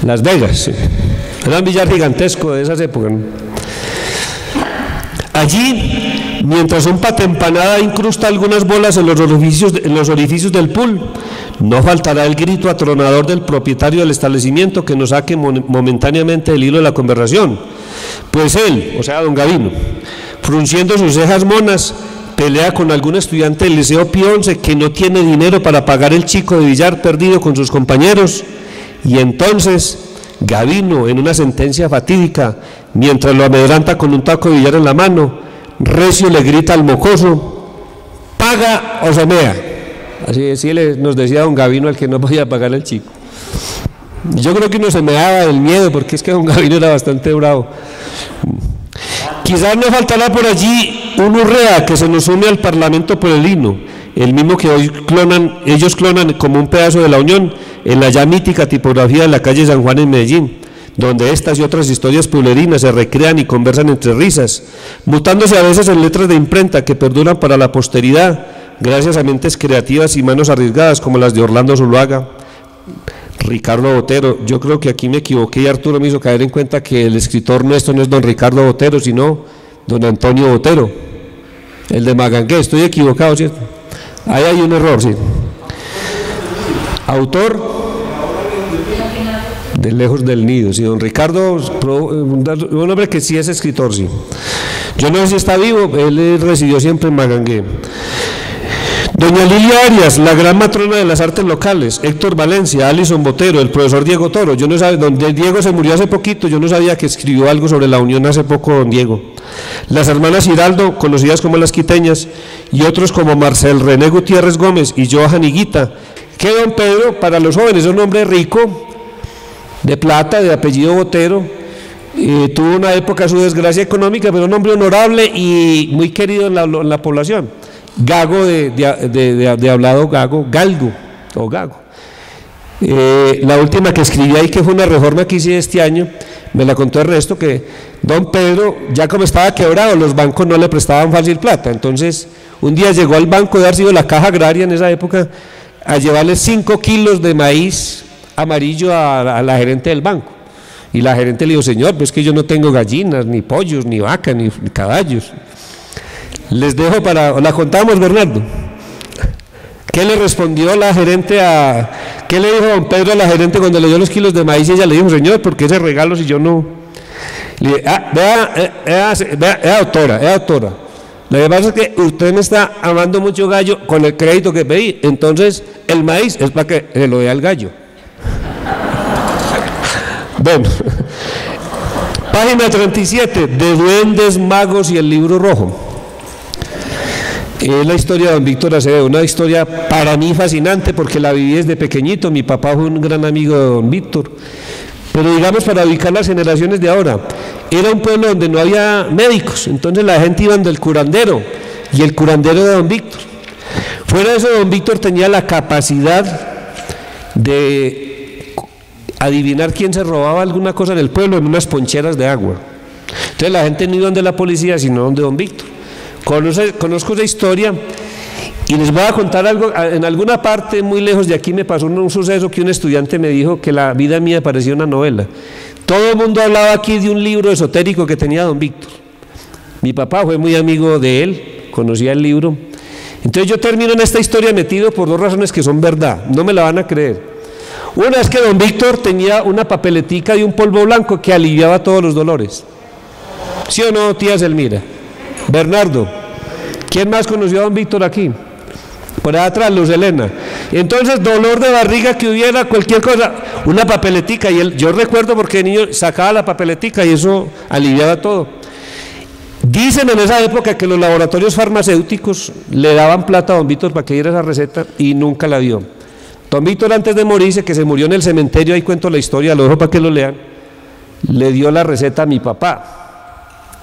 Las Vegas, sí. Era un billar gigantesco de esas épocas, ¿no? Allí, mientras un pata empanada incrusta algunas bolas en los orificios del pool, no faltará el grito atronador del propietario del establecimiento que nos saque momentáneamente del hilo de la conversación. Pues él, o sea, don Gavino, frunciendo sus cejas monas, pelea con algún estudiante del Liceo Pío XI que no tiene dinero para pagar el chico de billar perdido con sus compañeros, y entonces Gavino, en una sentencia fatídica, mientras lo amedranta con un taco de billar en la mano, recio le grita al mocoso: paga o se mea. Así nos decía don Gavino al que no podía pagar el chico. Yo creo que uno se me daba del miedo, porque es que don Gavino era bastante bravo. Quizás no faltará por allí un Urrea que se nos une al Parlamento por el himno, el mismo que hoy ellos clonan como un pedazo de la Unión en la ya mítica tipografía de la calle San Juan en Medellín, donde estas y otras historias pueblerinas se recrean y conversan entre risas, mutándose a veces en letras de imprenta que perduran para la posteridad, gracias a mentes creativas y manos arriesgadas como las de Orlando Zuluaga, Ricardo Botero. Yo creo que aquí me equivoqué y Arturo me hizo caer en cuenta que el escritor nuestro no es don Ricardo Botero, sino don Antonio Botero, el de Magangué. Estoy equivocado, ¿cierto? Ahí hay un error, sí. Autor de Lejos del Nido, sí, don Ricardo, un hombre que sí es escritor, sí. Yo no sé si está vivo, él residió siempre en Magangué. Doña Lilia Arias, la gran matrona de las artes locales, Héctor Valencia, Alison Botero, el profesor Diego Toro. Yo no sabía, donde Diego se murió hace poquito, yo no sabía que escribió algo sobre la Unión hace poco don Diego. Las hermanas Hiraldo, conocidas como las quiteñas, y otros como Marcel René Gutiérrez Gómez y Johan Higuita, que don Pedro, para los jóvenes, es un hombre rico, de plata, de apellido Botero, tuvo una época su desgracia económica, pero un hombre honorable y muy querido en la población. Gago de hablado gago, galgo o gago. La última que escribí ahí, que fue una reforma que hice este año, me la contó Ernesto, que don Pedro, ya como estaba quebrado, los bancos no le prestaban fácil plata, entonces un día llegó al banco, de haber sido la Caja Agraria en esa época, a llevarle 5 kilos de maíz amarillo a la gerente del banco, y la gerente le dijo: señor, pues que yo no tengo gallinas, ni pollos, ni vacas, ni caballos. Les dejo la contamos, Bernardo. ¿Qué le respondió la gerente qué le dijo don Pedro a la gerente cuando le dio los kilos de maíz? Y ella le dijo: señor, ¿por qué ese regalo si yo no Le dije, vea, doctora. Lo que pasa es que usted me está amando mucho gallo con el crédito que pedí, entonces el maíz es para que se lo dé al gallo. Bueno, página 37, de duendes, magos y el libro rojo. Es la historia de don Víctor Acevedo, una historia para mí fascinante porque la viví desde pequeñito. Mi papá fue un gran amigo de don Víctor. Pero digamos, para ubicar las generaciones de ahora, era un pueblo donde no había médicos, entonces la gente iba del curandero, y el curandero de don Víctor. Fuera de eso, don Víctor tenía la capacidad de adivinar quién se robaba alguna cosa en el pueblo en unas poncheras de agua. Entonces la gente no iba donde la policía, sino donde don Víctor. Conozco esa historia. Y les voy a contar algo. En alguna parte muy lejos de aquí me pasó un suceso que un estudiante me dijo que la vida mía parecía una novela. Todo el mundo hablaba aquí de un libro esotérico que tenía don Víctor. Mi papá fue muy amigo de él, conocía el libro. Entonces yo termino en esta historia metido por dos razones que son verdad, no me la van a creer. Una es que don Víctor tenía una papeletica y un polvo blanco que aliviaba todos los dolores. ¿Sí o no, tía Selmira? Bernardo, ¿quién más conoció a don Víctor aquí? Por allá atrás, Luz Elena. Entonces, dolor de barriga que hubiera, cualquier cosa, una papeletica. Y yo recuerdo porque el niño sacaba la papeletica y eso aliviaba todo. Dicen en esa época que los laboratorios farmacéuticos le daban plata a don Víctor para que diera esa receta y nunca la dio. Don Víctor, antes de morirse, que se murió en el cementerio, ahí cuento la historia, lo dejo para que lo lean, le dio la receta a mi papá.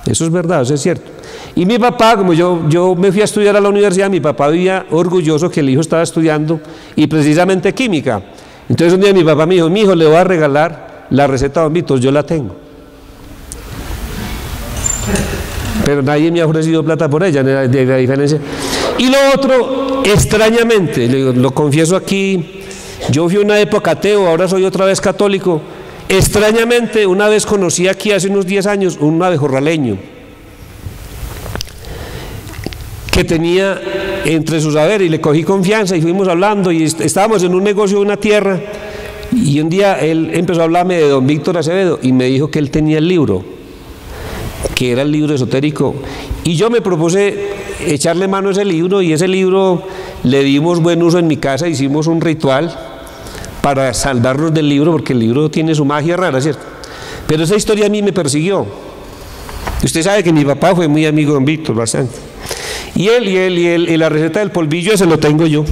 Eso es verdad, eso es cierto. Y mi papá, como yo me fui a estudiar a la universidad, mi papá vivía orgulloso que el hijo estaba estudiando y precisamente química. Entonces un día mi papá me dijo, mi hijo, le voy a regalar la receta a don Víctor, yo la tengo. Pero nadie me ha ofrecido plata por ella, de la diferencia. Y lo otro, extrañamente, lo confieso aquí, yo fui una época ateo, ahora soy otra vez católico. Extrañamente, una vez conocí aquí hace unos 10 años un abejorraleño que tenía entre sus saberes y le cogí confianza y fuimos hablando y estábamos en un negocio de una tierra y un día él empezó a hablarme de don Víctor Acevedo y me dijo que él tenía el libro, que era el libro esotérico, y yo me propuse echarle mano a ese libro y ese libro le dimos buen uso en mi casa, hicimos un ritual para salvarnos del libro porque el libro tiene su magia rara, ¿cierto? Pero esa historia a mí me persiguió. Usted sabe que mi papá fue muy amigo de don Víctor, bastante. Y la receta del polvillo ese lo tengo yo,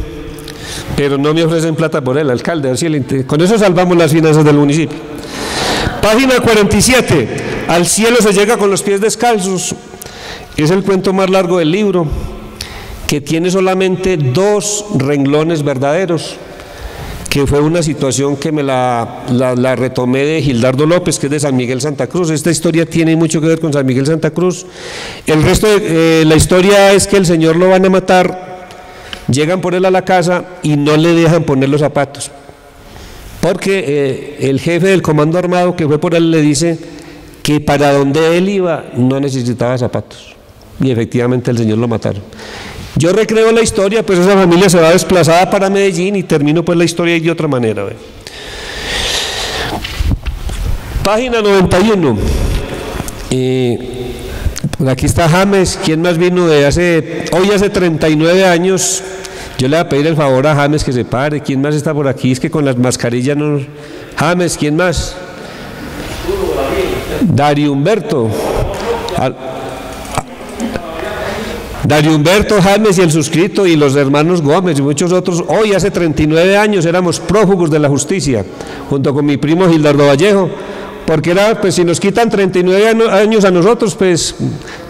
pero no me ofrecen plata por él, alcalde, a ver si con eso salvamos las finanzas del municipio. Página 47, al cielo se llega con los pies descalzos, es el cuento más largo del libro, que tiene solamente 2 renglones verdaderos, que fue una situación que me la retomé de Gildardo López, que es de San Miguel Santa Cruz. Esta historia tiene mucho que ver con San Miguel Santa Cruz. El resto de la historia es que el señor lo van a matar, llegan por él a la casa y no le dejan poner los zapatos, porque el jefe del comando armado que fue por él le dice que para donde él iba no necesitaba zapatos, y efectivamente el señor lo mataron. Yo recreo la historia, pues esa familia se va desplazada para Medellín y termino pues la historia de otra manera. Página 91. Por aquí está James. ¿Quién más vino hoy hace 39 años? Yo le voy a pedir el favor a James que se pare. ¿Quién más está por aquí? Es que con las mascarillas no... James, ¿quién más? Dario Humberto. Dario Humberto, James y el suscrito y los hermanos Gómez y muchos otros. Hoy hace 39 años éramos prófugos de la justicia, junto con mi primo Gildardo Vallejo, porque era, pues si nos quitan 39 años a nosotros, pues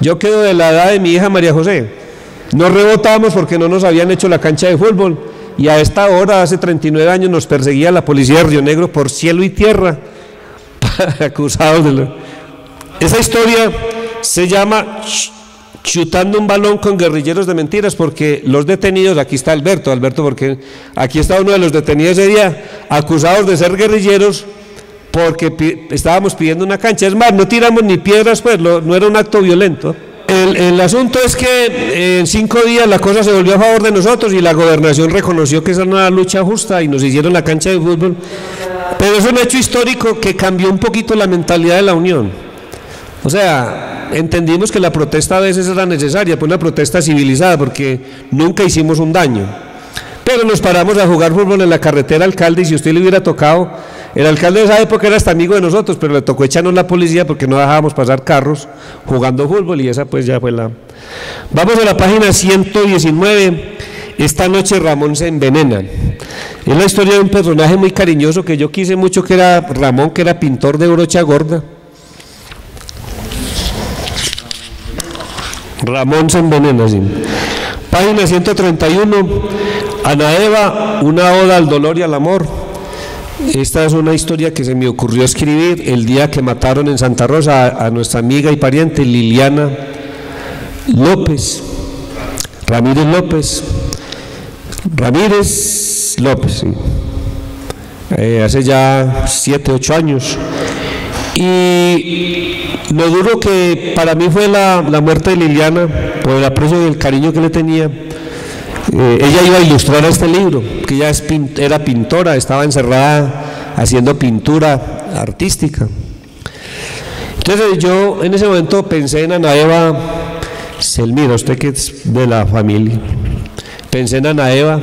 yo quedo de la edad de mi hija María José. Nos rebotábamos porque no nos habían hecho la cancha de fútbol y a esta hora, hace 39 años, nos perseguía la policía de Río Negro por cielo y tierra, acusados de lo... Esa historia se llama Chutando un balón con guerrilleros de mentiras, porque los detenidos, aquí está Alberto, porque aquí está uno de los detenidos ese día, acusados de ser guerrilleros porque estábamos pidiendo una cancha. Es más, no tiramos ni piedras, pues no era un acto violento. El asunto es que en 5 días la cosa se volvió a favor de nosotros y la gobernación reconoció que esa era una lucha justa y nos hicieron la cancha de fútbol. Pero es un hecho histórico que cambió un poquito la mentalidad de la Unión. O sea, entendimos que la protesta a veces era necesaria, pues una protesta civilizada, porque nunca hicimos un daño. Pero nos paramos a jugar fútbol en la carretera, alcalde, y si usted le hubiera tocado, el alcalde de esa época era hasta amigo de nosotros, pero le tocó echarnos la policía porque no dejábamos pasar carros jugando fútbol, y esa pues ya fue la... Vamos a la página 119. Esta noche Ramón se envenena. Es la historia de un personaje muy cariñoso que yo quise mucho, que era Ramón, que era pintor de brocha gorda. Ramón se envenena, sí. Página 131. Ana Eva, una oda al dolor y al amor. Esta es una historia que se me ocurrió escribir el día que mataron en Santa Rosa a nuestra amiga y pariente Liliana López, Ramírez López, sí. Hace ya 7, 8 años. Y lo duro que para mí fue la muerte de Liliana, por el aprecio y el cariño que le tenía. Ella iba a ilustrar a este libro, que ella era pintora, estaba encerrada haciendo pintura artística. Entonces yo en ese momento pensé en Ana Eva Selmira, usted que es de la familia, pensé en Ana Eva,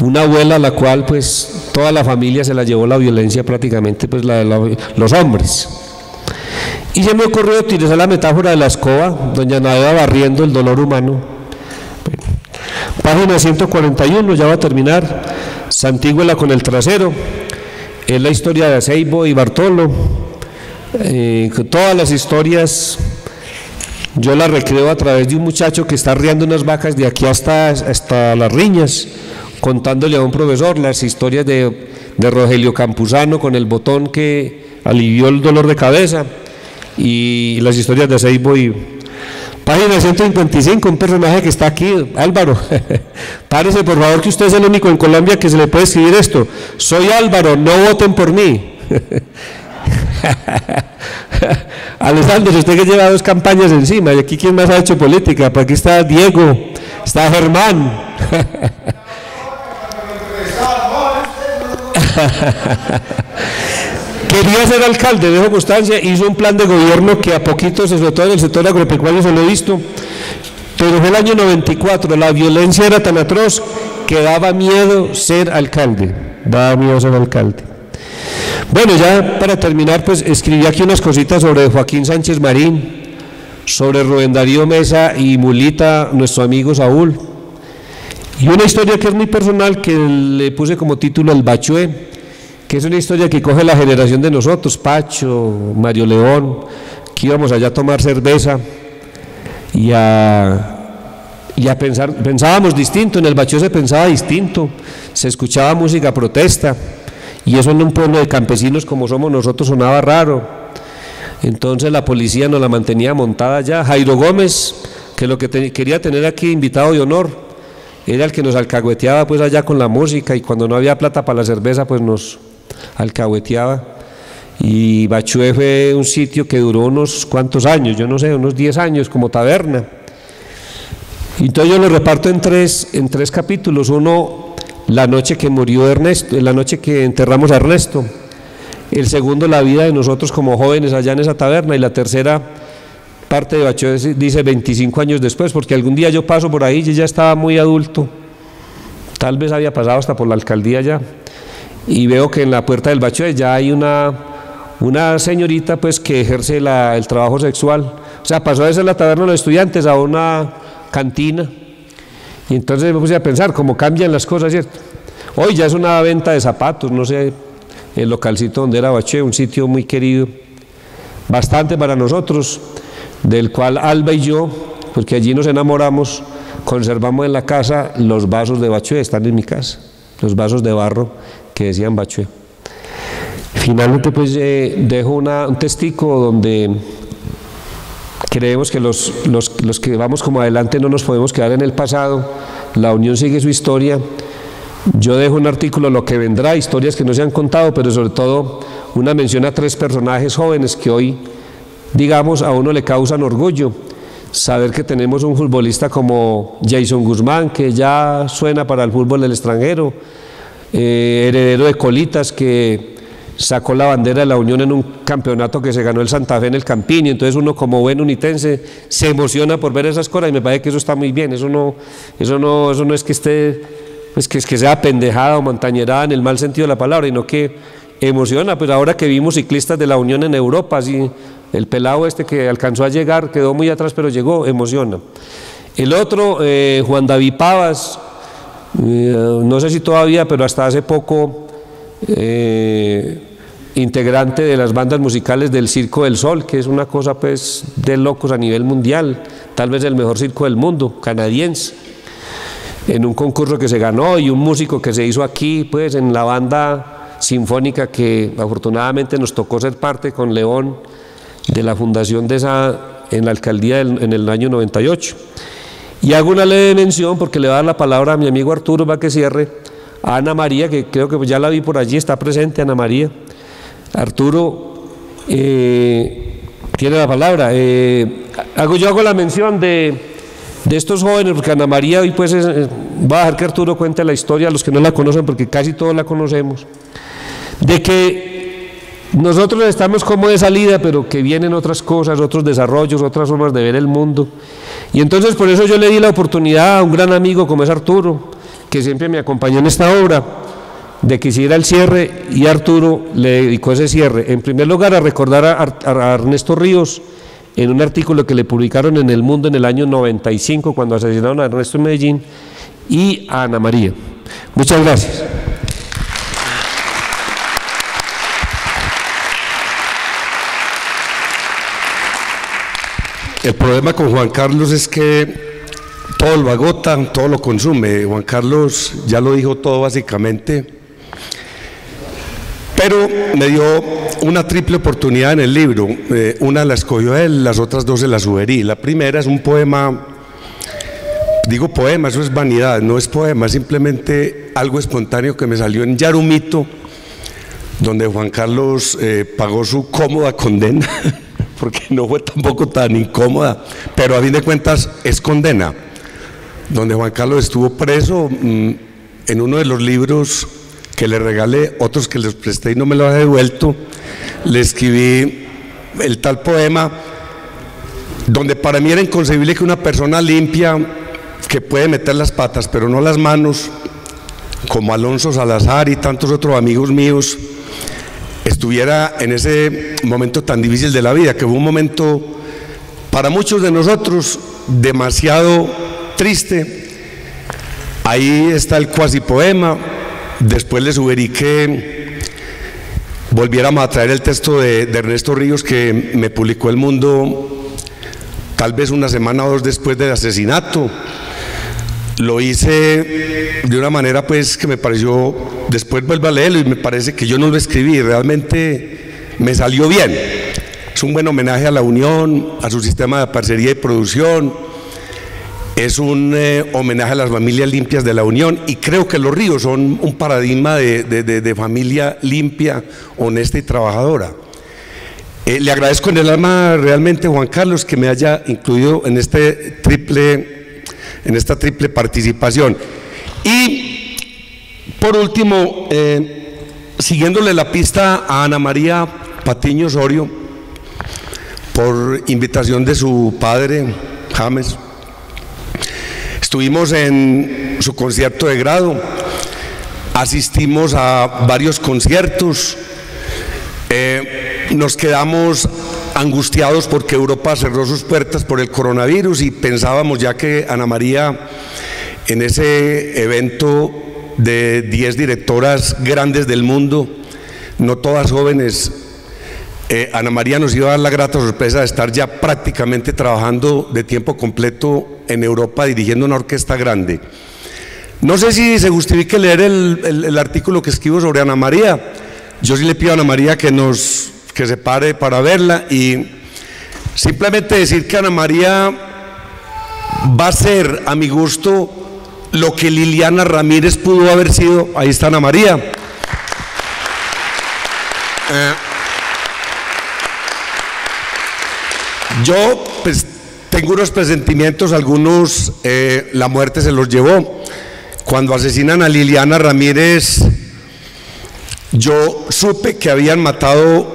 una abuela a la cual pues toda la familia se la llevó la violencia prácticamente, pues los hombres. Y se me ocurrió utilizar la metáfora de la escoba, doña Ana Eva barriendo el dolor humano. Página 141, ya va a terminar. Santígüela con el trasero. Es la historia de Aceibo y Bartolo. Todas las historias yo las recreo a través de un muchacho que está arriando unas vacas de aquí hasta las Riñas, contándole a un profesor las historias de Rogelio Campuzano con el botón que alivió el dolor de cabeza, y las historias de Aceibo y... Página 155, un personaje que está aquí, Álvaro. Párese, por favor, que usted es el único en Colombia que se le puede escribir esto. Soy Álvaro, no voten por mí. Alessandro, usted que lleva 2 campañas encima, y aquí quién más ha hecho política, por aquí está Diego, está Germán. Quería ser alcalde, dejo constancia, hizo un plan de gobierno que a poquito, sobre todo en el sector agropecuario, se lo he visto, pero fue el año 94, la violencia era tan atroz que daba miedo ser alcalde, Bueno, ya para terminar, pues escribí aquí unas cositas sobre Joaquín Sánchez Marín, sobre Rubén Darío Mesa y Mulita, nuestro amigo Saúl, y una historia que es muy personal, que le puse como título El Bachué, que es una historia que coge la generación de nosotros, Pacho, Mario León, que íbamos allá a tomar cerveza y a pensar, pensábamos distinto, en el Bachué se pensaba distinto, se escuchaba música protesta, y eso en un pueblo de campesinos como somos nosotros sonaba raro. Entonces la policía nos la mantenía montada allá. Jairo Gómez, que lo que quería tener aquí invitado de honor, era el que nos alcahueteaba pues allá con la música, y cuando no había plata para la cerveza pues nos alcahueteaba. Y Bachué fue un sitio que duró unos cuantos años, yo no sé, unos 10 años como taberna. Entonces yo lo reparto en tres capítulos. Uno, la noche que murió Ernesto, la noche que enterramos a Ernesto. El segundo, la vida de nosotros como jóvenes allá en esa taberna. Y la tercera parte de Bachué dice 25 años después, porque algún día yo paso por ahí y ya estaba muy adulto, tal vez había pasado hasta por la alcaldía ya, y veo que en la puerta del Bachué ya hay una señorita pues que ejerce el trabajo sexual. O sea, pasó de ser la taberna de los estudiantes a una cantina. Y entonces me puse a pensar cómo cambian las cosas, ¿cierto? Hoy ya es una venta de zapatos, no sé, el localcito donde era Bachué, un sitio muy querido, bastante para nosotros, del cual Alba y yo, porque allí nos enamoramos, conservamos en la casa los vasos de Bachué, están en mi casa, los vasos de barro que decían Bachué. Finalmente pues dejo un testigo donde creemos que los que vamos como adelante no nos podemos quedar en el pasado, la unión sigue su historia. Yo dejo un artículo, Lo que vendrá, historias que no se han contado, pero sobre todo una mención a 3 personajes jóvenes que hoy, digamos, a uno le causan orgullo. Saber que tenemos un futbolista como Jason Guzmán, que ya suena para el fútbol del extranjero, heredero de Colitas, que sacó la bandera de la Unión en un campeonato que se ganó el Santa Fe en el Campín, y entonces uno como buen unitense se emociona por ver esas cosas, y me parece que eso está muy bien. Eso no es que esté, pues que sea pendejada o montañerada en el mal sentido de la palabra, sino que emociona. Pues ahora que vimos ciclistas de la Unión en Europa, así, el pelado este que alcanzó a llegar, quedó muy atrás pero llegó, emociona. El otro, Juan David Pavas, no sé si todavía, pero hasta hace poco integrante de las bandas musicales del Circo del Sol, que es una cosa pues de locos a nivel mundial, tal vez el mejor circo del mundo, canadiense, en un concurso que se ganó, y un músico que se hizo aquí pues en la banda sinfónica que afortunadamente nos tocó ser parte con León de la fundación de esa en la alcaldía en el año 98. Y hago una leve mención porque le voy a dar la palabra a mi amigo Arturo para que cierre, a Ana María, que creo que ya la vi por allí, está presente Ana María. Arturo tiene la palabra. Yo hago la mención de estos jóvenes, porque Ana María hoy pues va a dejar que Arturo cuente la historia a los que no la conocen, porque casi todos la conocemos, de que nosotros estamos como de salida, pero que vienen otras cosas, otros desarrollos, otras formas de ver el mundo. Y entonces por eso yo le di la oportunidad a un gran amigo como es Arturo, que siempre me acompañó en esta obra, de que hiciera el cierre, y Arturo le dedicó ese cierre, en primer lugar a recordar a Ernesto Ríos, en un artículo que le publicaron en El Mundo en el año 95, cuando asesinaron a Ernesto en Medellín, y a Ana María. Muchas gracias. El problema con Juan Carlos es que todo lo agota, todo lo consume. Juan Carlos ya lo dijo todo básicamente, pero me dio una triple oportunidad en el libro. Una la escogió él, las otras dos se las sugerí. La primera es un poema, digo poema, eso es vanidad, no es poema, es simplemente algo espontáneo que me salió en Yarumito, donde Juan Carlos pagó su cómoda condena, porque no fue tampoco tan incómoda, pero a fin de cuentas es condena, donde Juan Carlos estuvo preso. En uno de los libros que le regalé, otros que les presté y no me lo ha devuelto, le escribí el tal poema, donde para mí era inconcebible que una persona limpia, que puede meter las patas pero no las manos, como Alonso Salazar y tantos otros amigos míos, estuviera en ese momento tan difícil de la vida, que fue un momento para muchos de nosotros demasiado triste. Ahí está el cuasi poema. Después le sugerí que volviéramos a traer el texto de Ernesto Ríos, que me publicó El Mundo tal vez una semana o dos después del asesinato. Lo hice de una manera pues que me pareció, después vuelvo a leerlo y me parece que yo no lo escribí, realmente me salió bien. Es un buen homenaje a la Unión, a su sistema de parcería y producción, es un homenaje a las familias limpias de la Unión, y creo que los Ríos son un paradigma de familia limpia, honesta y trabajadora. Le agradezco en el alma realmente, Juan Carlos, que me haya incluido en esta triple participación. Y por último, siguiéndole la pista a Ana María Patiño Osorio, por invitación de su padre, James, estuvimos en su concierto de grado, asistimos a varios conciertos, nos quedamos angustiados porque Europa cerró sus puertas por el coronavirus, y pensábamos ya que Ana María, en ese evento de 10 directoras grandes del mundo, no todas jóvenes, Ana María nos iba a dar la grata sorpresa de estar ya prácticamente trabajando de tiempo completo en Europa, dirigiendo una orquesta grande. No sé si se justifique leer el artículo que escribo sobre Ana María. Yo sí le pido a Ana María que se pare para verla, y simplemente decir que Ana María va a ser, a mi gusto, lo que Liliana Ramírez pudo haber sido. Ahí está Ana María. Yo pues tengo unos presentimientos, algunos la muerte se los llevó. Cuando asesinan a Liliana Ramírez, yo supe que habían matado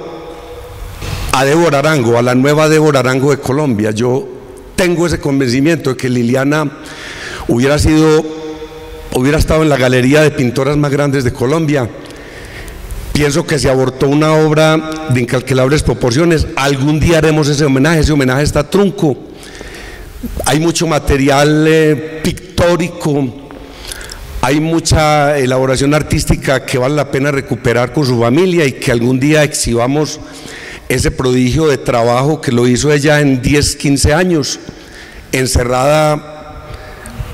a Débora Arango, a la nueva Débora Arango de Colombia. Yo tengo ese convencimiento de que Liliana hubiera estado en la galería de pintoras más grandes de Colombia. Pienso que se abortó una obra de incalculables proporciones. Algún día haremos ese homenaje está trunco. Hay mucho material pictórico, hay mucha elaboración artística que vale la pena recuperar con su familia y que algún día exhibamos ese prodigio de trabajo que lo hizo ella en 10, 15 años, encerrada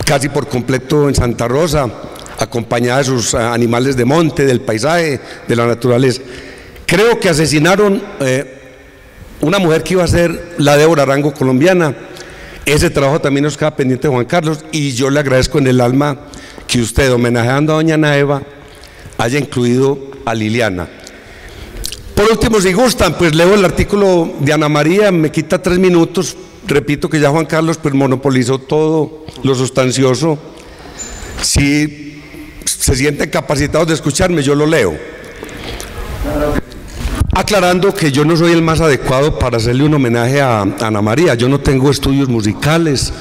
casi por completo en Santa Rosa, acompañada de sus animales de monte, del paisaje, de la naturaleza. Creo que asesinaron una mujer que iba a ser la Débora Arango colombiana. Ese trabajo también nos queda pendiente, Juan Carlos, y yo le agradezco en el alma que usted, homenajeando a doña Naeva, haya incluido a Liliana. Por último, si gustan, pues leo el artículo de Ana María, me quita 3 minutos, repito que ya Juan Carlos pues monopolizó todo lo sustancioso. Si se sienten capacitados de escucharme, yo lo leo. Aclarando que yo no soy el más adecuado para hacerle un homenaje a Ana María, yo no tengo estudios musicales,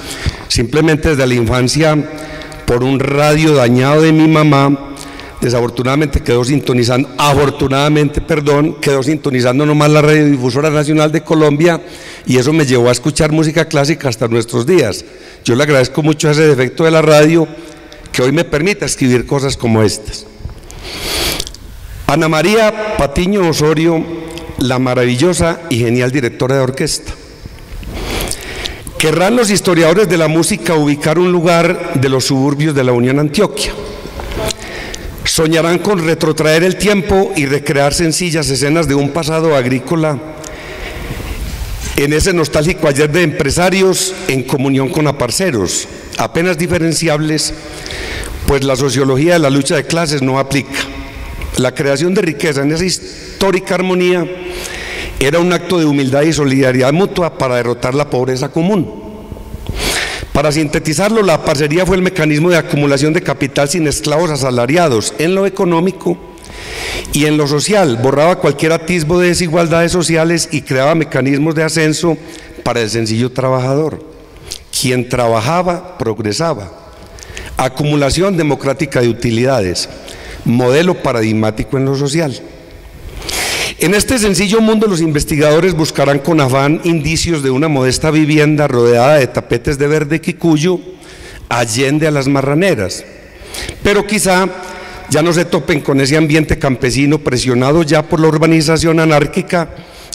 simplemente desde la infancia, por un radio dañado de mi mamá, desafortunadamente quedó sintonizando, quedó sintonizando nomás la Radiodifusora Nacional de Colombia, y eso me llevó a escuchar música clásica hasta nuestros días. Yo le agradezco mucho ese defecto de la radio que hoy me permita escribir cosas como estas. Ana María Patiño Osorio, la maravillosa y genial directora de orquesta. Querrán los historiadores de la música ubicar un lugar de los suburbios de la Unión Antioquia. Soñarán con retrotraer el tiempo y recrear sencillas escenas de un pasado agrícola en ese nostálgico ayer de empresarios en comunión con aparceros, apenas diferenciables, pues la sociología de la lucha de clases no aplica. La creación de riqueza en esa histórica armonía era un acto de humildad y solidaridad mutua para derrotar la pobreza común. Para sintetizarlo, la parcería fue el mecanismo de acumulación de capital sin esclavos asalariados en lo económico y en lo social. Borraba cualquier atisbo de desigualdades sociales y creaba mecanismos de ascenso para el sencillo trabajador. Quien trabajaba, progresaba. Acumulación democrática de utilidades, modelo paradigmático en lo social. En este sencillo mundo, los investigadores buscarán con afán indicios de una modesta vivienda rodeada de tapetes de verde quicuyo, allende a las marraneras, pero quizá ya no se topen con ese ambiente campesino presionado ya por la urbanización anárquica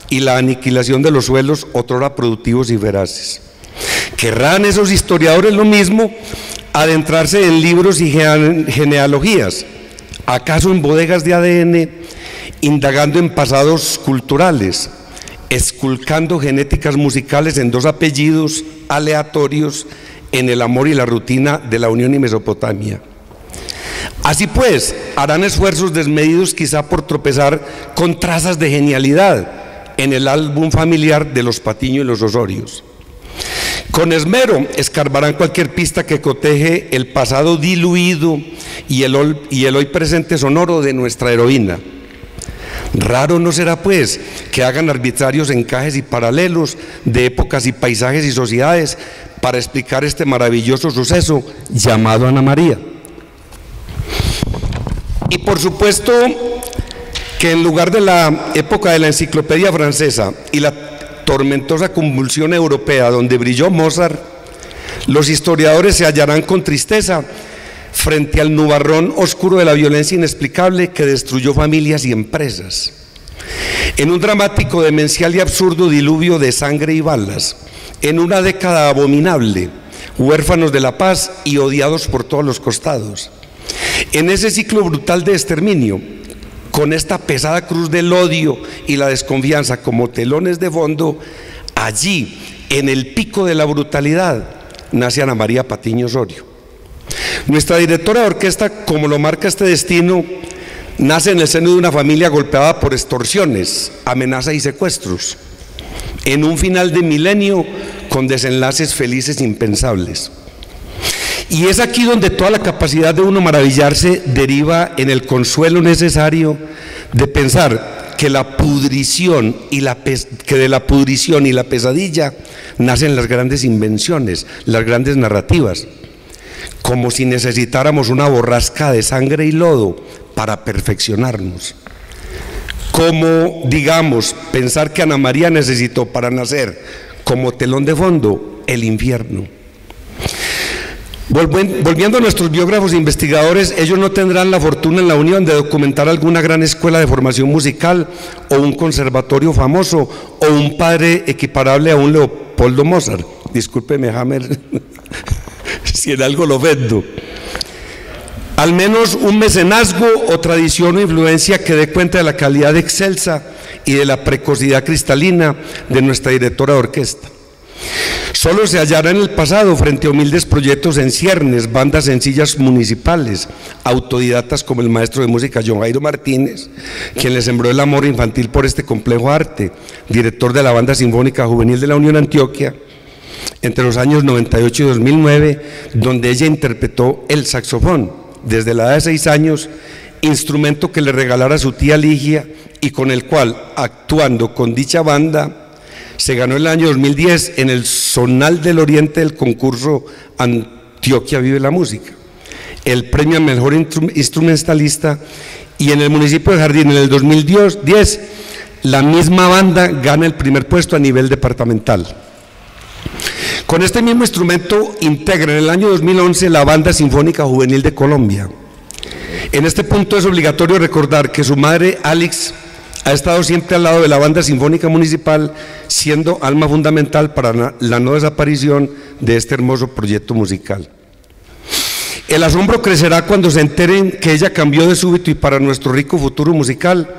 y la aniquilación de los suelos otrora productivos y veraces. Querrán esos historiadores lo mismo, adentrarse en libros y genealogías, acaso en bodegas de ADN, indagando en pasados culturales, esculcando genéticas musicales en 2 apellidos aleatorios en el amor y la rutina de la Unión y Mesopotamia. Así pues, harán esfuerzos desmedidos quizá por tropezar con trazas de genialidad en el álbum familiar de los Patiño y los Osorios. Con esmero escarbarán cualquier pista que coteje el pasado diluido y el hoy presente sonoro de nuestra heroína. Raro no será pues que hagan arbitrarios encajes y paralelos de épocas y paisajes y sociedades para explicar este maravilloso suceso llamado Ana María. Y por supuesto que en lugar de la época de la enciclopedia francesa y la tormentosa convulsión europea donde brilló Mozart, los historiadores se hallarán con tristeza frente al nubarrón oscuro de la violencia inexplicable que destruyó familias y empresas. En un dramático, demencial y absurdo diluvio de sangre y balas, en una década abominable, huérfanos de la paz y odiados por todos los costados. En ese ciclo brutal de exterminio, con esta pesada cruz del odio y la desconfianza como telones de fondo, allí, en el pico de la brutalidad, nace Ana María Patiño Osorio. Nuestra directora de orquesta, como lo marca este destino, nace en el seno de una familia golpeada por extorsiones, amenazas y secuestros, en un final de milenio con desenlaces felices impensables. Y es aquí donde toda la capacidad de uno maravillarse deriva en el consuelo necesario de pensar que la pudrición y que de la pudrición y la pesadilla nacen las grandes invenciones, las grandes narrativas, como si necesitáramos una borrasca de sangre y lodo para perfeccionarnos. Como, digamos, pensar que Ana María necesitó para nacer como telón de fondo el infierno. Volviendo a nuestros biógrafos e investigadores, ellos no tendrán la fortuna en la Unión de documentar alguna gran escuela de formación musical o un conservatorio famoso o un padre equiparable a un Leopoldo Mozart. Discúlpeme, Hammer, si en algo lo vendo. Al menos un mecenazgo o tradición o influencia que dé cuenta de la calidad excelsa y de la precocidad cristalina de nuestra directora de orquesta. Solo se hallará en el pasado frente a humildes proyectos en ciernes, bandas sencillas municipales, autodidactas como el maestro de música John Jairo Martínez, quien le sembró el amor infantil por este complejo arte, director de la Banda Sinfónica Juvenil de la Unión Antioquia, entre los años 98 y 2009, donde ella interpretó el saxofón desde la edad de 6 años, instrumento que le regalara su tía Ligia y con el cual, actuando con dicha banda, se ganó el año 2010 en el Zonal del Oriente del concurso Antioquia Vive la Música, el premio al mejor instrumentalista, y en el municipio de Jardín en el 2010 la misma banda gana el primer puesto a nivel departamental. Con este mismo instrumento integra en el año 2011 la Banda Sinfónica Juvenil de Colombia. En este punto es obligatorio recordar que su madre, Alex, ha estado siempre al lado de la Banda Sinfónica Municipal, siendo alma fundamental para la no desaparición de este hermoso proyecto musical. El asombro crecerá cuando se enteren que ella cambió de súbito y para nuestro rico futuro musical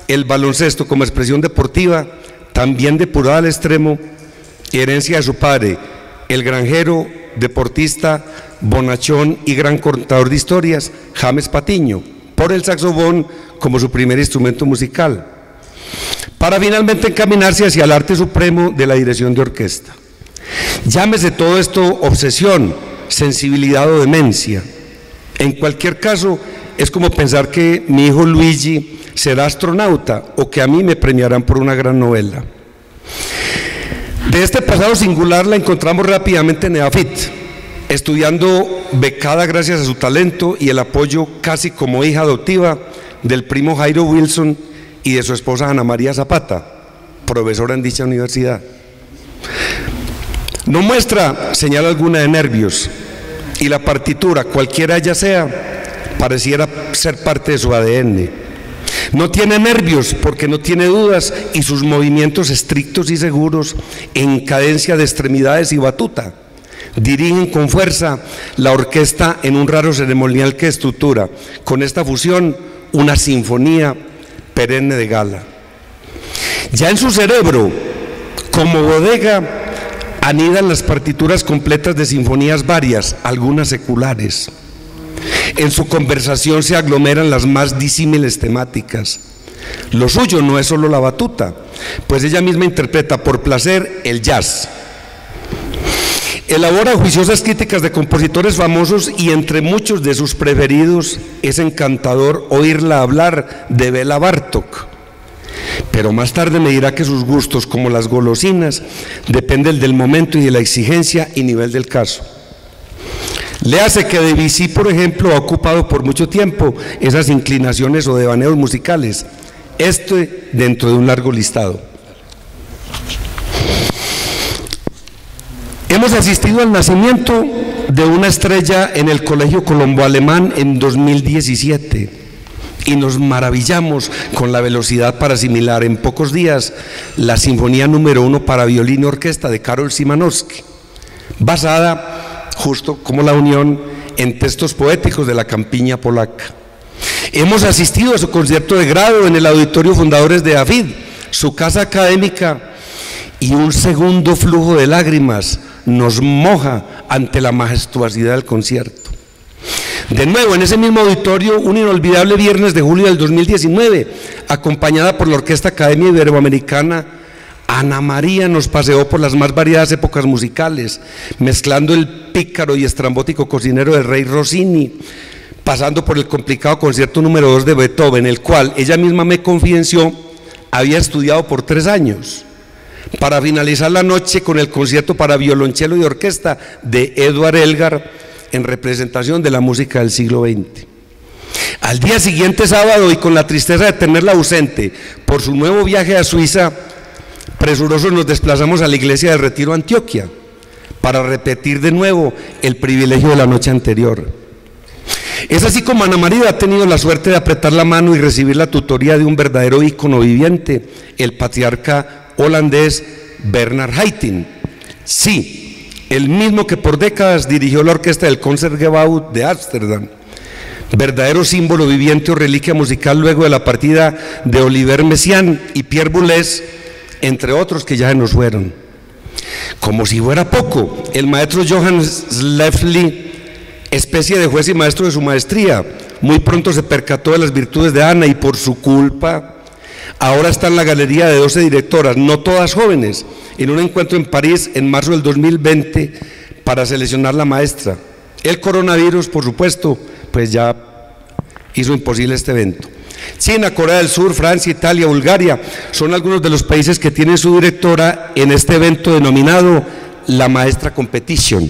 el baloncesto como expresión deportiva, también depurada al extremo, herencia de su padre, el granjero, deportista, bonachón y gran contador de historias, James Patiño, por el saxofón como su primer instrumento musical, para finalmente encaminarse hacia el arte supremo de la dirección de orquesta. Llámese todo esto obsesión, sensibilidad o demencia. En cualquier caso, es como pensar que mi hijo Luigi será astronauta o que a mí me premiarán por una gran novela. De este pasado singular la encontramos rápidamente en EAFIT, estudiando becada gracias a su talento y el apoyo casi como hija adoptiva del primo Jairo Wilson y de su esposa Ana María Zapata, profesora en dicha universidad. No muestra señal alguna de nervios y la partitura, cualquiera ella sea, pareciera ser parte de su ADN. No tiene nervios porque no tiene dudas y sus movimientos estrictos y seguros en cadencia de extremidades y batuta dirigen con fuerza la orquesta en un raro ceremonial que estructura con esta fusión una sinfonía perenne de gala. Ya en su cerebro, como bodega, anidan las partituras completas de sinfonías varias, algunas seculares. En su conversación se aglomeran las más disímiles temáticas. Lo suyo no es solo la batuta, pues ella misma interpreta por placer el jazz. Elabora juiciosas críticas de compositores famosos y entre muchos de sus preferidos es encantador oírla hablar de Bela Bartók. Pero más tarde me dirá que sus gustos, como las golosinas, dependen del momento y de la exigencia y nivel del caso. Le hace que Debussy, por ejemplo, ha ocupado por mucho tiempo esas inclinaciones o devaneos musicales, dentro de un largo listado. Hemos asistido al nacimiento de una estrella en el Colegio Colombo Alemán en 2017 y nos maravillamos con la velocidad para asimilar en pocos días la Sinfonía número 1 para violín y orquesta de Karol Szymanowski, basada justo como la Unión en textos poéticos de la campiña polaca. Hemos asistido a su concierto de grado en el Auditorio Fundadores de EAFIT, su casa académica, y un segundo flujo de lágrimas nos moja ante la majestuosidad del concierto. De nuevo, en ese mismo auditorio, un inolvidable viernes de julio del 2019, acompañada por la Orquesta Academia Iberoamericana, Ana María nos paseó por las más variadas épocas musicales, mezclando el pícaro y estrambótico cocinero del rey Rossini, pasando por el complicado concierto número 2 de Beethoven, el cual ella misma me confidenció había estudiado por 3 años, para finalizar la noche con el concierto para violonchelo y orquesta de Edward Elgar en representación de la música del siglo XX. Al día siguiente, sábado, y con la tristeza de tenerla ausente por su nuevo viaje a Suiza, presurosos nos desplazamos a la iglesia del Retiro, Antioquia, para repetir de nuevo el privilegio de la noche anterior. Es así como Ana María ha tenido la suerte de apretar la mano y recibir la tutoría de un verdadero ícono viviente, el patriarca holandés Bernard Haitink. Sí, el mismo que por décadas dirigió la orquesta del Concertgebouw de Ámsterdam, verdadero símbolo viviente o reliquia musical luego de la partida de Olivier Messiaen y Pierre Boulez, entre otros que ya se nos fueron. Como si fuera poco, el maestro Johann Schlefly, especie de juez y maestro de su maestría, muy pronto se percató de las virtudes de Ana y por su culpa ahora está en la galería de 12 directoras, no todas jóvenes, en un encuentro en París en marzo del 2020 para seleccionar la maestra. El coronavirus, por supuesto, pues ya hizo imposible este evento. China, Corea del Sur, Francia, Italia, Bulgaria son algunos de los países que tienen su directora en este evento denominado la Maestra Competition.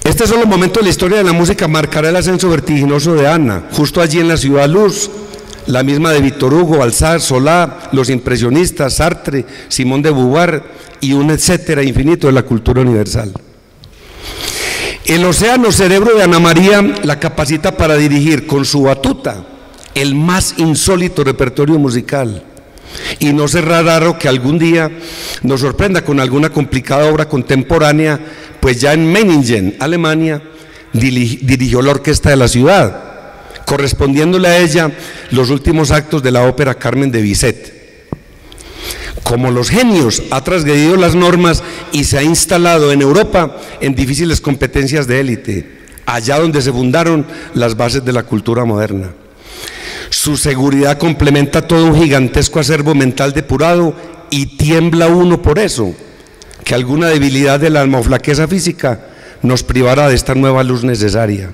Este solo momento de la historia de la música marcará el ascenso vertiginoso de Ana, justo allí en la Ciudad Luz, la misma de Víctor Hugo, Balzac, Solá, los impresionistas, Sartre, Simón de Beauvoir y un etcétera infinito de la cultura universal. El océano cerebro de Ana María la capacita para dirigir con su batuta el más insólito repertorio musical, y no será raro que algún día nos sorprenda con alguna complicada obra contemporánea, pues ya en Meiningen, Alemania, dirigió la orquesta de la ciudad, correspondiéndole a ella los últimos actos de la ópera Carmen de Bizet. Como los genios, ha transgredido las normas y se ha instalado en Europa en difíciles competencias de élite, allá donde se fundaron las bases de la cultura moderna. Su seguridad complementa todo un gigantesco acervo mental depurado, y tiembla uno por eso, que alguna debilidad del alma o flaqueza física nos privara de esta nueva luz necesaria.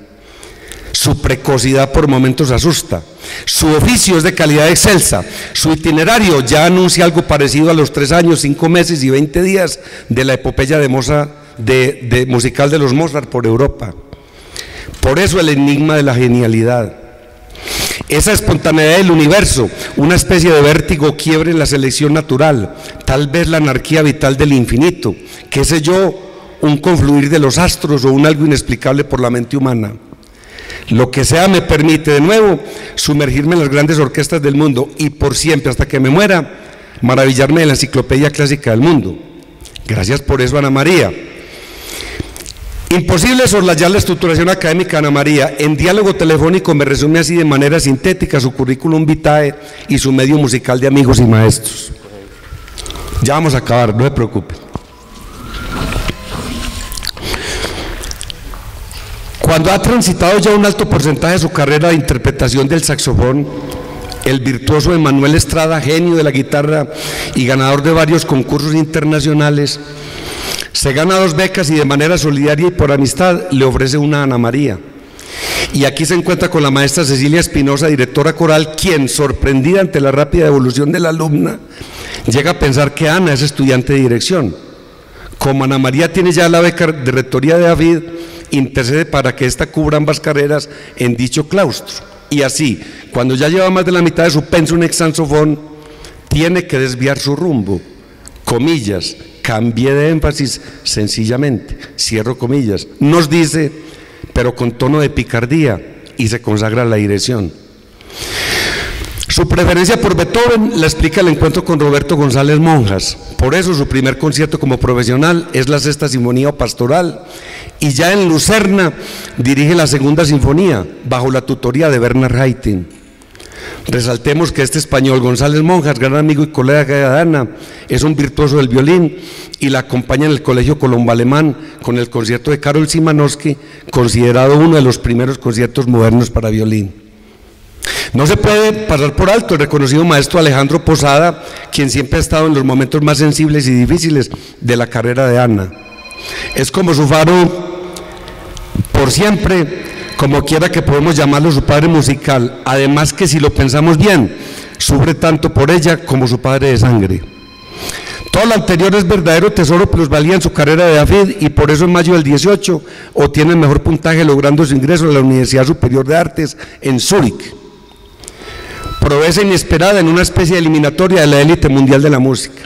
Su precocidad por momentos asusta, su oficio es de calidad excelsa, su itinerario ya anuncia algo parecido a los 3 años, 5 meses y 20 días de la epopeya de Mozart, musical de los Mozart por Europa. Por eso el enigma de la genialidad, esa espontaneidad del universo, una especie de vértigo quiebre en la selección natural, tal vez la anarquía vital del infinito, qué sé yo, un confluir de los astros o un algo inexplicable por la mente humana. Lo que sea me permite de nuevo sumergirme en las grandes orquestas del mundo y por siempre, hasta que me muera, maravillarme de la enciclopedia clásica del mundo. Gracias por eso, Ana María. Imposible soslayar la estructuración académica de Ana María. En diálogo telefónico me resume así de manera sintética su currículum vitae y su medio musical de amigos y maestros. Ya vamos a acabar, no se preocupen. Cuando ha transitado ya un alto porcentaje de su carrera de interpretación del saxofón, el virtuoso Emanuel Estrada, genio de la guitarra y ganador de varios concursos internacionales, se gana 2 becas y de manera solidaria y por amistad le ofrece una a Ana María. Y aquí se encuentra con la maestra Cecilia Espinosa, directora coral, quien, sorprendida ante la rápida evolución de la alumna, llega a pensar que Ana es estudiante de dirección. Como Ana María tiene ya la beca de rectoría de David, intercede para que ésta cubra ambas carreras en dicho claustro. Y así, cuando ya lleva más de la mitad de su pensum en saxofón, tiene que desviar su rumbo. Comillas, cambié de énfasis sencillamente, cierro comillas, nos dice, pero con tono de picardía, y se consagra a la dirección. Su preferencia por Beethoven la explica el encuentro con Roberto González Monjas. Por eso su primer concierto como profesional es la Sexta Sinfonía o Pastoral, y ya en Lucerna dirige la Segunda Sinfonía bajo la tutoría de Bernard Haitink. Resaltemos que este español, González Monjas, gran amigo y colega de Ana, es un virtuoso del violín y la acompaña en el Colegio Colombo Alemán con el concierto de Karol Szymanowski, considerado uno de los primeros conciertos modernos para violín. No se puede pasar por alto el reconocido maestro Alejandro Posada, quien siempre ha estado en los momentos más sensibles y difíciles de la carrera de Ana. Es como su faro por siempre, como quiera que podemos llamarlo, su padre musical, además que si lo pensamos bien, sufre tanto por ella como su padre de sangre. Todo lo anterior es verdadero tesoro plusvalía en su carrera de David, y por eso en mayo del 18 obtiene el mejor puntaje logrando su ingreso a la Universidad Superior de Artes en Zúrich. Proeza inesperada en una especie de eliminatoria de la élite mundial de la música.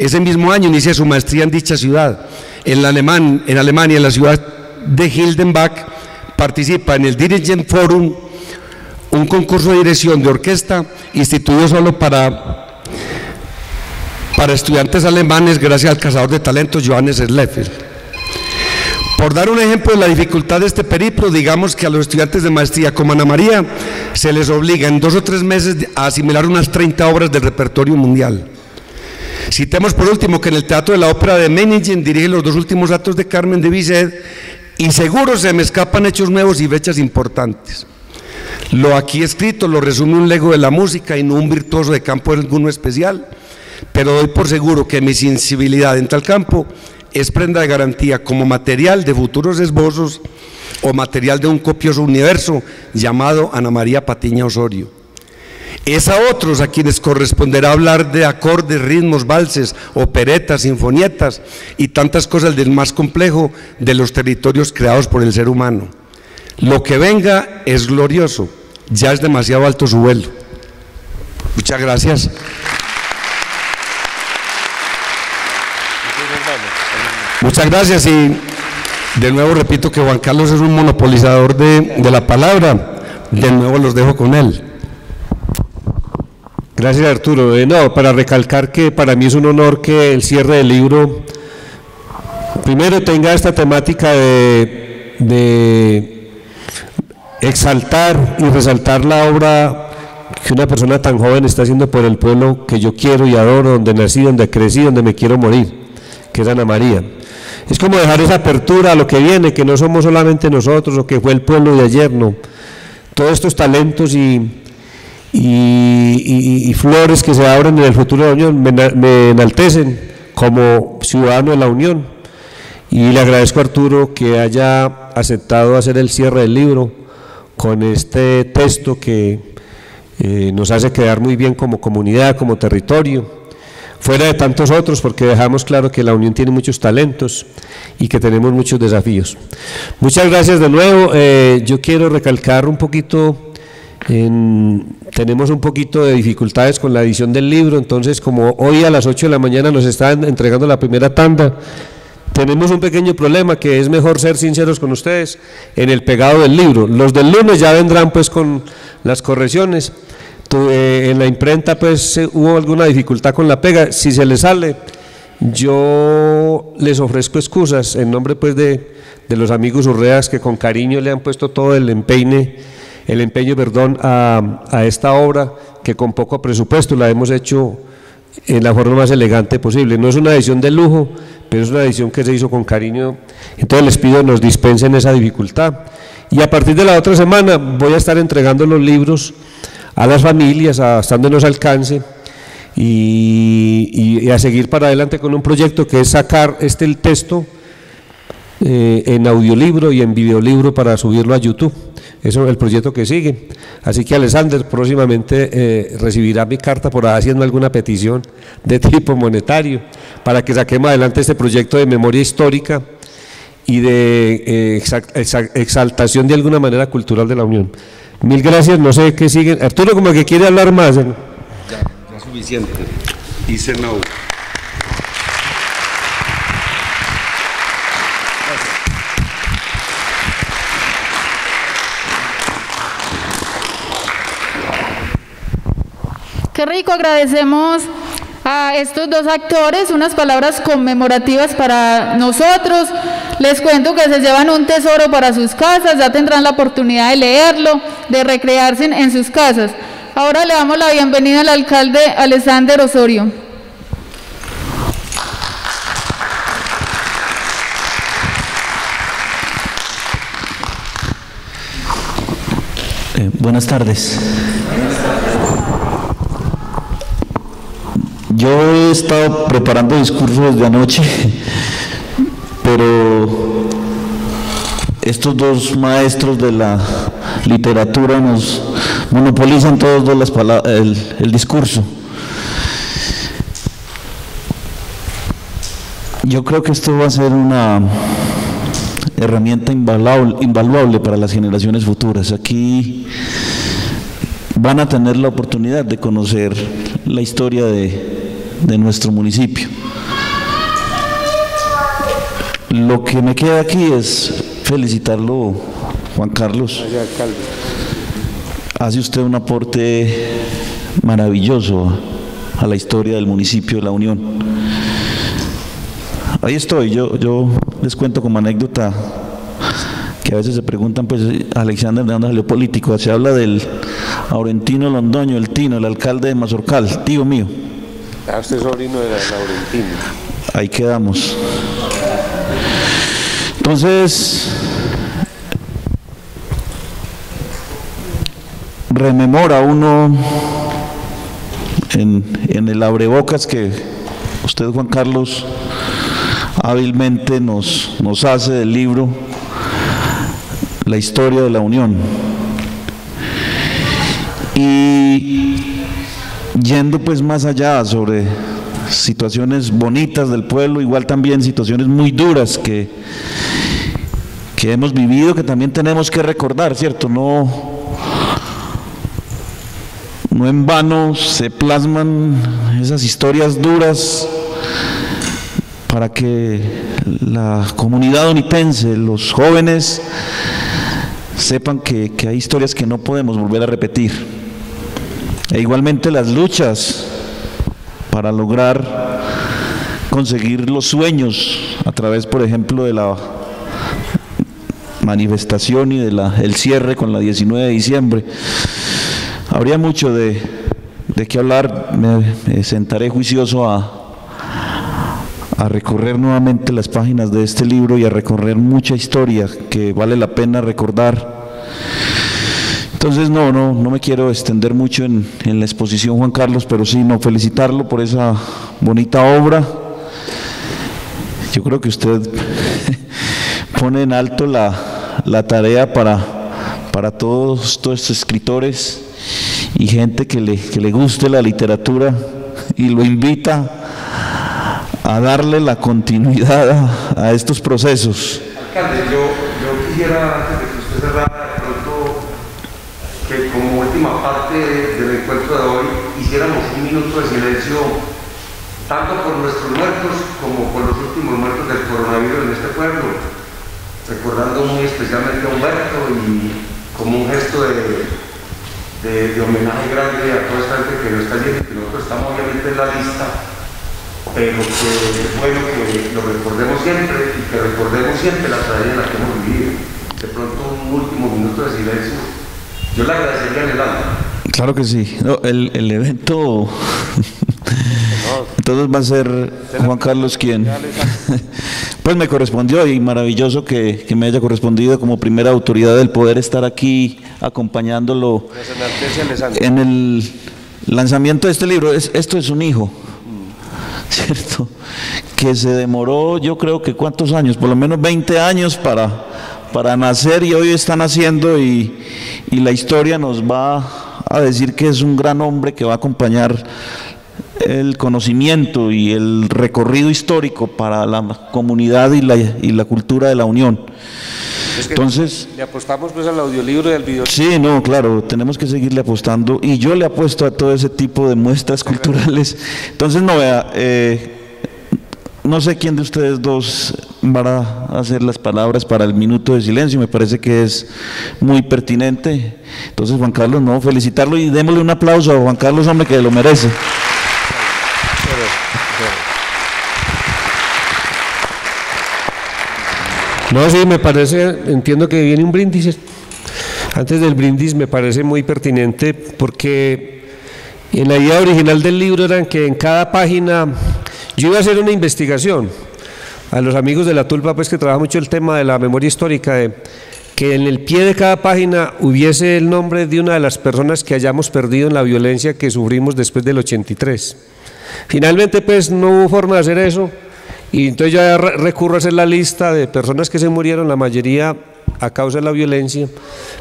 Ese mismo año inicia su maestría en dicha ciudad. En Alemania, en la ciudad de Hildenbach, participa en el Dirigent Forum, un concurso de dirección de orquesta instituido solo para estudiantes alemanes gracias al cazador de talentos Johannes Schleffel. Por dar un ejemplo de la dificultad de este periplo, digamos que a los estudiantes de maestría como Ana María se les obliga en 2 o 3 meses a asimilar unas 30 obras del repertorio mundial. Citemos por último que en el Teatro de la Ópera de Meiningen dirige los 2 últimos actos de Carmen de Bizet, y seguro se me escapan hechos nuevos y fechas importantes. Lo aquí escrito lo resume un lego de la música y no un virtuoso de campo alguno especial, pero doy por seguro que mi sensibilidad en tal campo es prenda de garantía como material de futuros esbozos o material de un copioso universo llamado Ana María Patiño Osorio. Es a otros a quienes corresponderá hablar de acordes, ritmos, valses, operetas, sinfonietas y tantas cosas del más complejo de los territorios creados por el ser humano. Lo que venga es glorioso, ya es demasiado alto su vuelo. Muchas gracias. Muchas gracias, y de nuevo repito que Juan Carlos es un monopolizador de la palabra. De nuevo los dejo con él. Gracias, Arturo. No, para recalcar que para mí es un honor que el cierre del libro primero tenga esta temática de exaltar y resaltar la obra que una persona tan joven está haciendo por el pueblo que yo quiero y adoro, donde nací, donde crecí, donde me quiero morir, que es Ana María. Es como dejar esa apertura a lo que viene, que no somos solamente nosotros o que fue el pueblo de ayer, no. Todos estos talentos y flores que se abren en el futuro de la Unión me enaltecen como ciudadano de la Unión, y le agradezco a Arturo que haya aceptado hacer el cierre del libro con este texto que nos hace quedar muy bien como comunidad, como territorio, fuera de tantos otros, porque dejamos claro que la Unión tiene muchos talentos y que tenemos muchos desafíos. Muchas gracias de nuevo. Yo quiero recalcar un poquito, tenemos un poquito de dificultades con la edición del libro, entonces como hoy a las 8 de la mañana nos están entregando la primera tanda, tenemos un pequeño problema, que es mejor ser sinceros con ustedes en el pegado del libro. Los del lunes ya vendrán pues con las correcciones. En la imprenta pues hubo alguna dificultad con la pega. Si se les sale, yo les ofrezco excusas en nombre pues de los amigos Urreas, que con cariño le han puesto todo el empeño a esta obra, que con poco presupuesto la hemos hecho en la forma más elegante posible. No es una edición de lujo, pero es una edición que se hizo con cariño, entonces les pido nos dispensen esa dificultad. Y a partir de la otra semana voy a estar entregando los libros a las familias, dándonos alcance, y a seguir para adelante con un proyecto que es sacar el texto en audiolibro y en videolibro para subirlo a YouTube. Eso es el proyecto que sigue. Así que Alexander próximamente recibirá mi carta por haciendo alguna petición de tipo monetario para que saquemos adelante este proyecto de memoria histórica y de exaltación de alguna manera cultural de la Unión. Mil gracias, no sé qué siguen. Arturo como que quiere hablar más, ¿no? Ya suficiente. Hice no. Qué rico, agradecemos a estos dos actores, unas palabras conmemorativas para nosotros. Les cuento que se llevan un tesoro para sus casas, ya tendrán la oportunidad de leerlo, de recrearse en sus casas. Ahora le damos la bienvenida al alcalde Alexander Osorio. Buenas tardes. Yo he estado preparando discursos desde anoche, pero estos dos maestros de la literatura nos monopolizan todos dos el discurso. Yo creo que esto va a ser una herramienta invaluable para las generaciones futuras. Aquí van a tener la oportunidad de conocer la historia de nuestro municipio. Lo que me queda aquí es felicitarlo, Juan Carlos. Hace usted un aporte maravilloso a la historia del municipio de La Unión. Ahí estoy, yo les cuento como anécdota que a veces se preguntan, pues, Alexander, ¿de dónde salió político? Se habla del Laurentino Londoño, el Tino, el alcalde de Mazorcal, tío mío. Usted es sobrino de Laurentino. Ahí quedamos. Entonces, rememora uno en el abrebocas que usted, Juan Carlos, hábilmente nos hace del libro La historia de la Unión. Y yendo pues más allá sobre situaciones bonitas del pueblo, igual también situaciones muy duras que hemos vivido, que también tenemos que recordar, ¿cierto? No en vano se plasman esas historias duras para que la comunidad onitense, los jóvenes, sepan que hay historias que no podemos volver a repetir. E igualmente las luchas para lograr conseguir los sueños a través, por ejemplo, de la manifestación y el cierre con la 19 de diciembre. Habría mucho de qué hablar. Me sentaré juicioso a recorrer nuevamente las páginas de este libro y a recorrer mucha historia que vale la pena recordar. Entonces no me quiero extender mucho en la exposición, Juan Carlos, pero sí, felicitarlo por esa bonita obra. Yo creo que usted pone en alto la tarea para todos estos escritores y gente que le guste la literatura, y lo invita a darle la continuidad a estos procesos. Alcalde, yo quisiera, antes de que usted cerrara, de pronto, que como última parte del encuentro de hoy hiciéramos un minuto de silencio, tanto por nuestros muertos como por los últimos muertos del coronavirus en este pueblo, recordando muy especialmente a Humberto y como un gesto de homenaje grande a toda esta gente que nos está yendo, que nosotros estamos obviamente en la lista, pero que es bueno que lo recordemos siempre y que recordemos siempre la tragedia en la que hemos vivido. De pronto un último minuto de silencio, yo le agradecería en el alma. Claro que sí. El evento entonces va a ser Juan Carlos quien pues me correspondió, y maravilloso que me haya correspondido como primera autoridad del poder estar aquí acompañándolo en el lanzamiento de este libro. Esto es un hijo, ¿cierto? Que se demoró, yo creo que ¿cuántos años? Por lo menos 20 años para nacer, y hoy está naciendo, y la historia nos va a decir que es un gran hombre que va a acompañar el conocimiento y el recorrido histórico para la comunidad y la cultura de La Unión. Entonces, le apostamos pues al audiolibro y al video. Sí, claro, tenemos que seguirle apostando, y yo le apuesto a todo ese tipo de muestras culturales. Entonces, no sé quién de ustedes dos va a hacer las palabras para el minuto de silencio. Me parece que es muy pertinente. Entonces, Juan Carlos, felicitarlo y démosle un aplauso a Juan Carlos, hombre, que lo merece. No, sí, me parece, entiendo que viene un brindis. Antes del brindis me parece muy pertinente, porque en la idea original del libro era que en cada página yo iba a hacer una investigación a los amigos de La Tulpa, pues, que trabaja mucho el tema de la memoria histórica, que en el pie de cada página hubiese el nombre de una de las personas que hayamos perdido en la violencia que sufrimos después del 83. Finalmente, pues, no hubo forma de hacer eso, y entonces yo recurro a hacer la lista de personas que se murieron, la mayoría a causa de la violencia.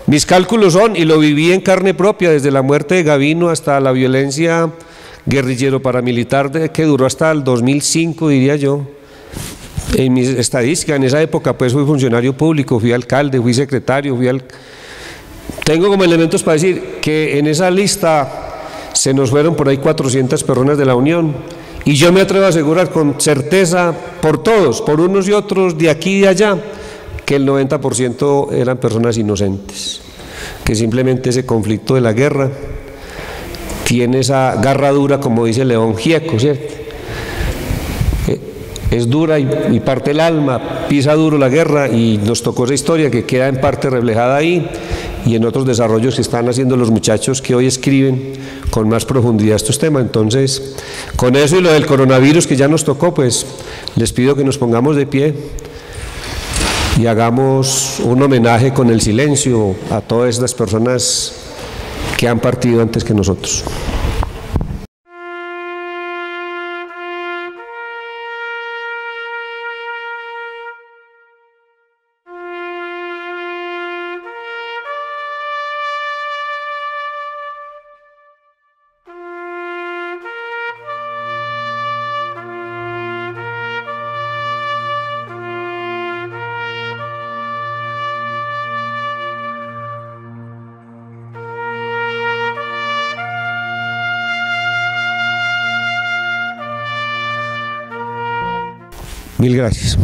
Mis cálculos son, y lo viví en carne propia, desde la muerte de Gavino hasta la violencia guerrillero paramilitar que duró hasta el 2005, diría yo. En mis estadísticas, en esa época pues fui funcionario público, fui alcalde, fui secretario, tengo como elementos para decir que en esa lista se nos fueron por ahí 400 personas de la Unión, y yo me atrevo a asegurar con certeza por todos, por unos y otros, de aquí y de allá, que el 90% eran personas inocentes, que simplemente ese conflicto de la guerra tiene esa garra dura, como dice León Gieco, ¿cierto? Es dura y parte el alma, pisa duro la guerra, y nos tocó esa historia que queda en parte reflejada ahí y en otros desarrollos que están haciendo los muchachos que hoy escriben con más profundidad estos temas. Entonces, con eso y lo del coronavirus que ya nos tocó, pues les pido que nos pongamos de pie y hagamos un homenaje con el silencio a todas estas personas que han partido antes que nosotros. Mil gracias.